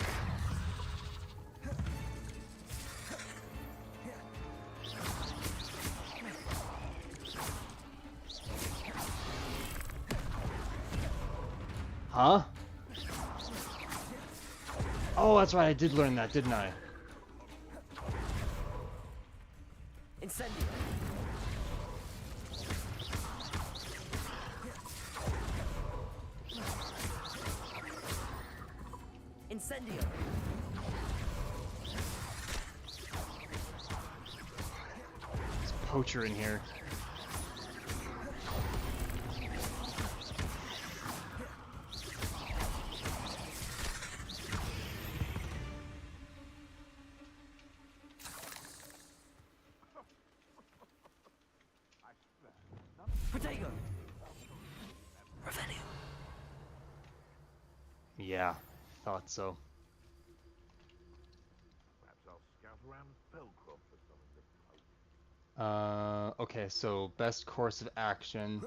A: Huh? Oh, that's right, I did learn that, didn't I?
L: Incendio. Incendio.
A: There's a poacher in here.
L: Protego. Revelio.
A: Yeah, thought so.
I: Perhaps I'll scout around Belcroft for something to poke.
A: Okay, so best course of action.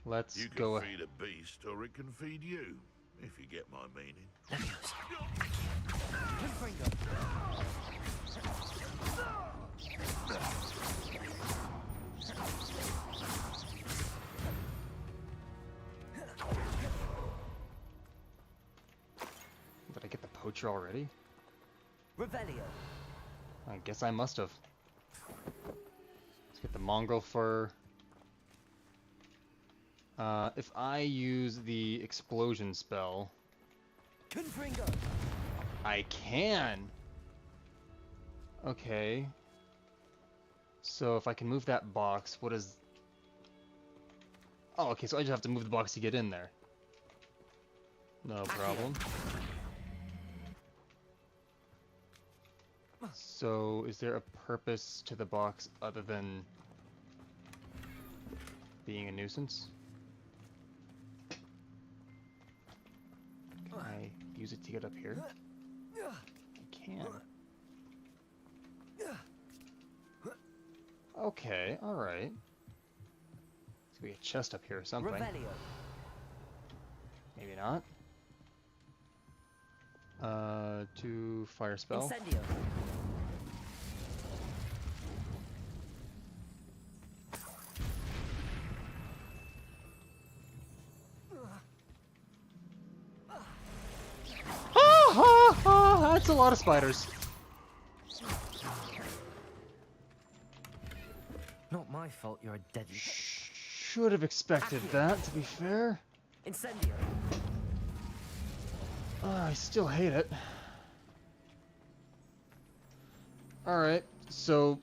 A: Let's
I: You can
A: go.
I: feed a beast, or it can feed you, if you get my meaning.
A: Did I get the poacher already?
L: Revelio.
A: I guess I must have. Let's get the mongrel fur. If I use the explosion spell,
L: Confringo.
A: I can. Okay. So if I can move that box, what is... Oh, okay, so I just have to move the box to get in there. No problem. So, is there a purpose to the box other than being a nuisance? Can I use it to get up here? I can. Okay, alright. There's gonna be a chest up here or something.
L: Revelio.
A: Maybe not. To fire spell.
L: Incendio.
A: That's a lot of spiders.
L: Not my fault you're a deadly...
A: Should have expected that, to be fair.
L: Incendio.
A: I still hate it. Alright, so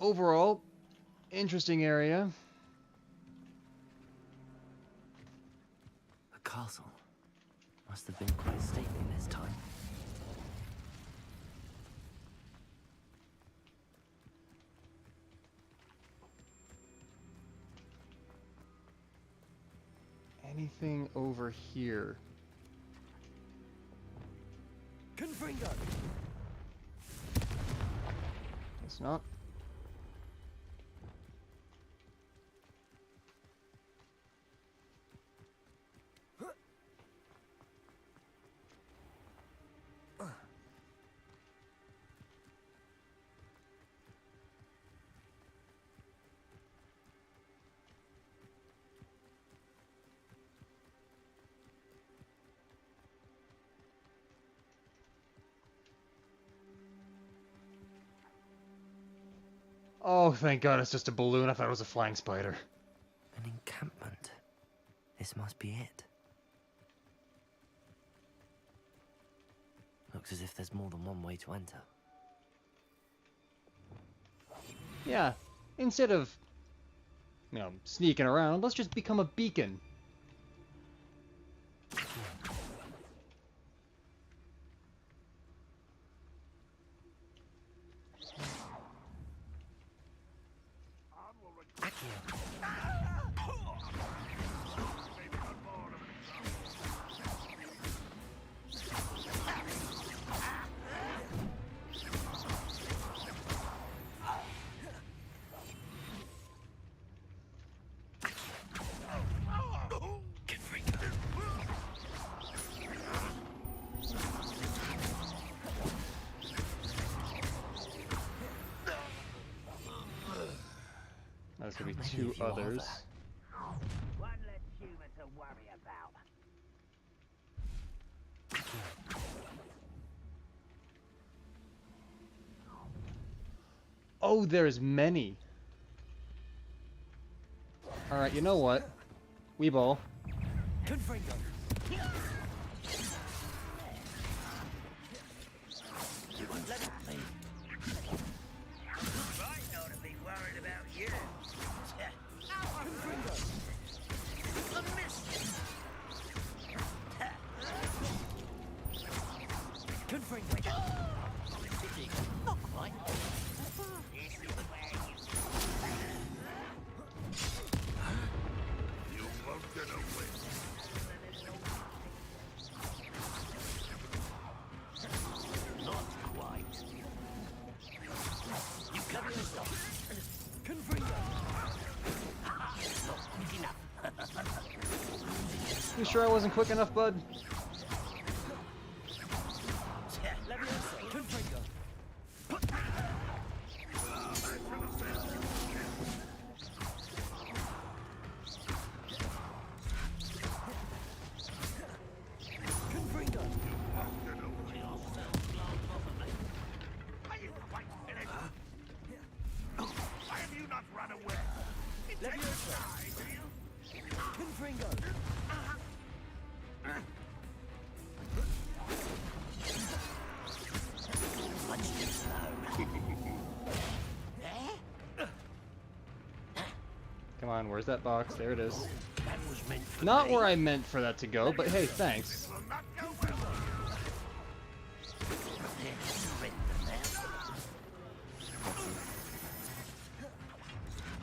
A: overall, interesting area.
L: The castle must have been quite stately this time.
A: Anything over here?
M: Confringo.
A: Guess not. Oh, thank God it's just a balloon. I thought it was a flying spider.
L: An encampment. This must be it. Looks as if there's more than one way to enter.
A: Yeah, instead of, sneaking around, let's just become a beacon. There's gonna be two others.
F: One less human to worry about.
A: Oh, there's many. Alright, you know what? Weeball.
M: Confringo.
A: You sure I wasn't quick enough, bud? Come on, where's that box? There it is. Not where I meant for that to go, but hey, thanks.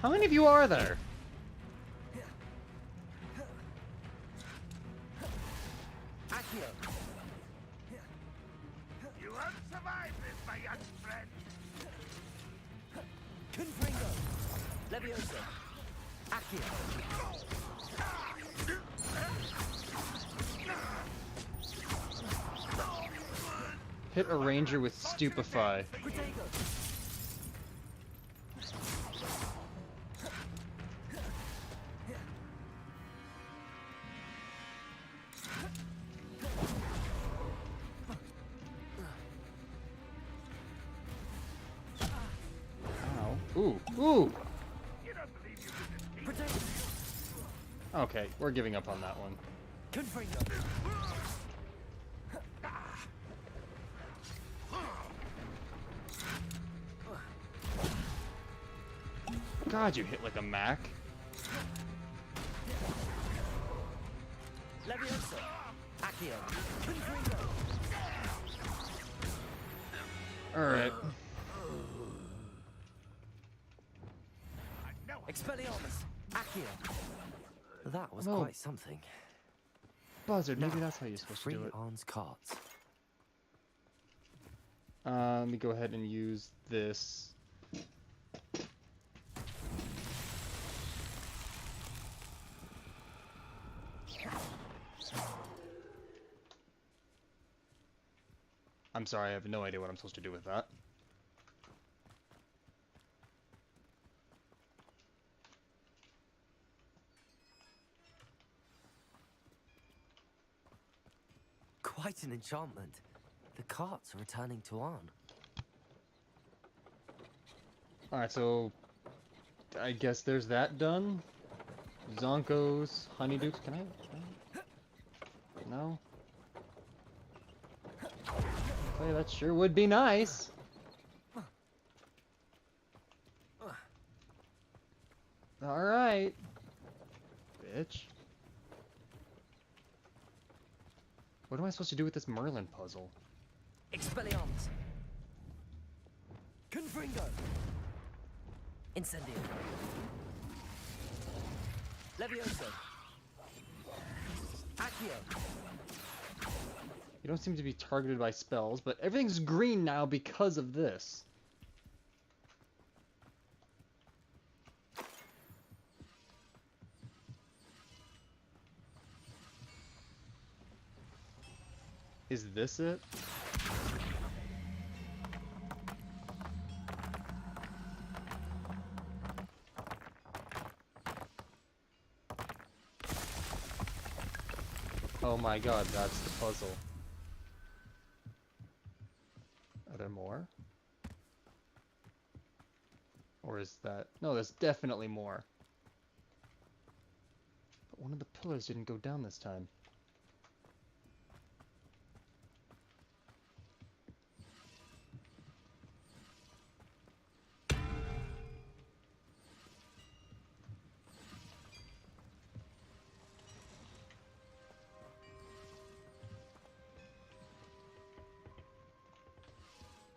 A: How many of you are there?
F: You won't survive this, my young friend.
M: Confringo. Leviosa. Accio.
A: Hit a ranger with Stupefy. Ow. Ooh, ooh! Okay, we're giving up on that one.
M: Confringo.
A: God, you hit like a Mac.
L: Levioso. Accio.
A: Alright.
L: Expelliarmus. Accio. That was
A: No.
L: quite something.
A: Buzzard, maybe
L: Now,
A: that's how you're supposed to do it.
L: Arn's carts.
A: Let me go ahead and use this. I'm sorry, I have no idea what I'm supposed to do with that.
L: Quite an enchantment. The carts are returning to Arn.
A: Alright, so I guess there's that done. Zonkos, Honeydukes, can I? No? Oh, yeah, that sure would be nice. Alright. Bitch. What am I supposed to do with this Merlin puzzle?
L: Expelliarmus. Confringo. Incendio. Levioso. Accio.
A: You don't seem to be targeted by spells, but everything's green now because of this. Is this it? Oh my god, that's the puzzle. Are there more? Or is that... No, there's definitely more. But one of the pillars didn't go down this time.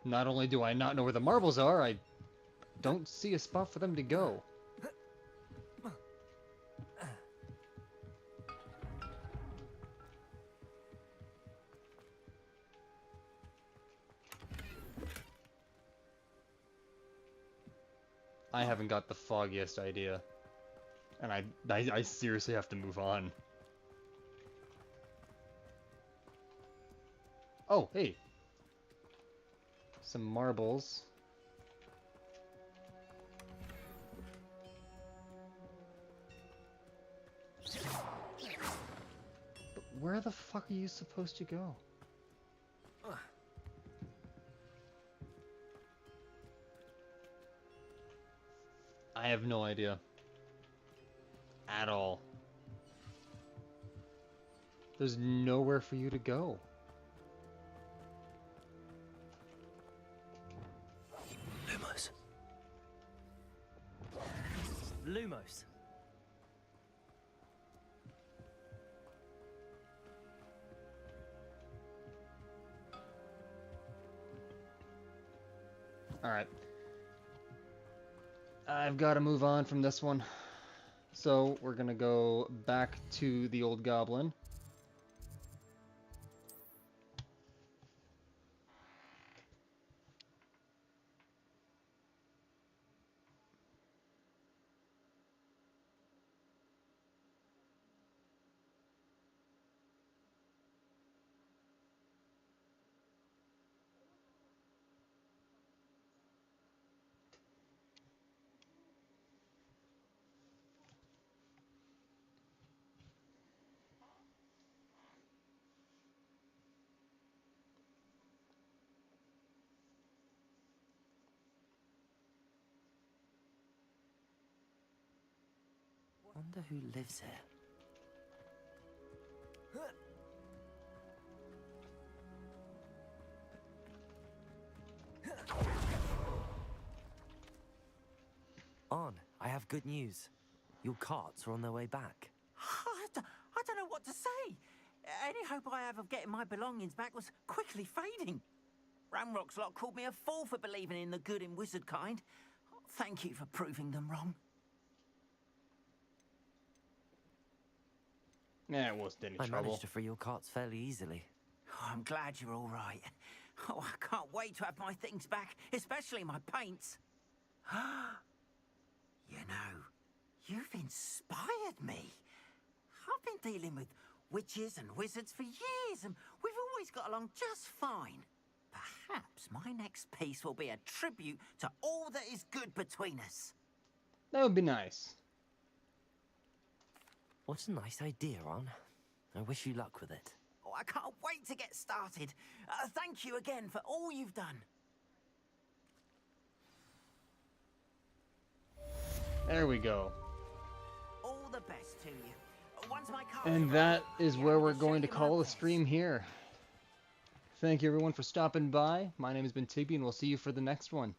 A: Not only do I not know where the marbles are, I don't see a spot for them to go. I haven't got the foggiest idea. And I seriously have to move on. Oh, hey. Some marbles. But where the fuck are you supposed to go? I have no idea. At all. There's nowhere for you to go.
L: Lumos. Lumos.
A: Alright. I've got to move on from this one. So we're gonna go back to the old goblin.
L: Wonder who lives here. Arn, I have good news. Your carts are on their way back.
D: I don't know what to say. Any hope I have of getting my belongings back was quickly fading. Ramrock's lot called me a fool for believing in the good in wizard kind. Thank you for proving them wrong.
A: Nah, it wasn't any
L: I
A: trouble.
L: managed to free your carts fairly easily.
D: Oh, I'm glad you're all right. Oh, I can't wait to have my things back, especially my paints. You know, you've inspired me. I've been dealing with witches and wizards for years, and we've always got along just fine. Perhaps my next piece will be a tribute to all that is good between us.
A: That would be nice.
L: What a nice idea, Ron. I wish you luck with it.
D: Oh, I can't wait to get started. Thank you again for all you've done.
A: There we go.
D: All the best to you. Once my car
A: And that is where we're going to call the stream here. Thank you everyone for stopping by. My name has been Tigby, and we'll see you for the next one.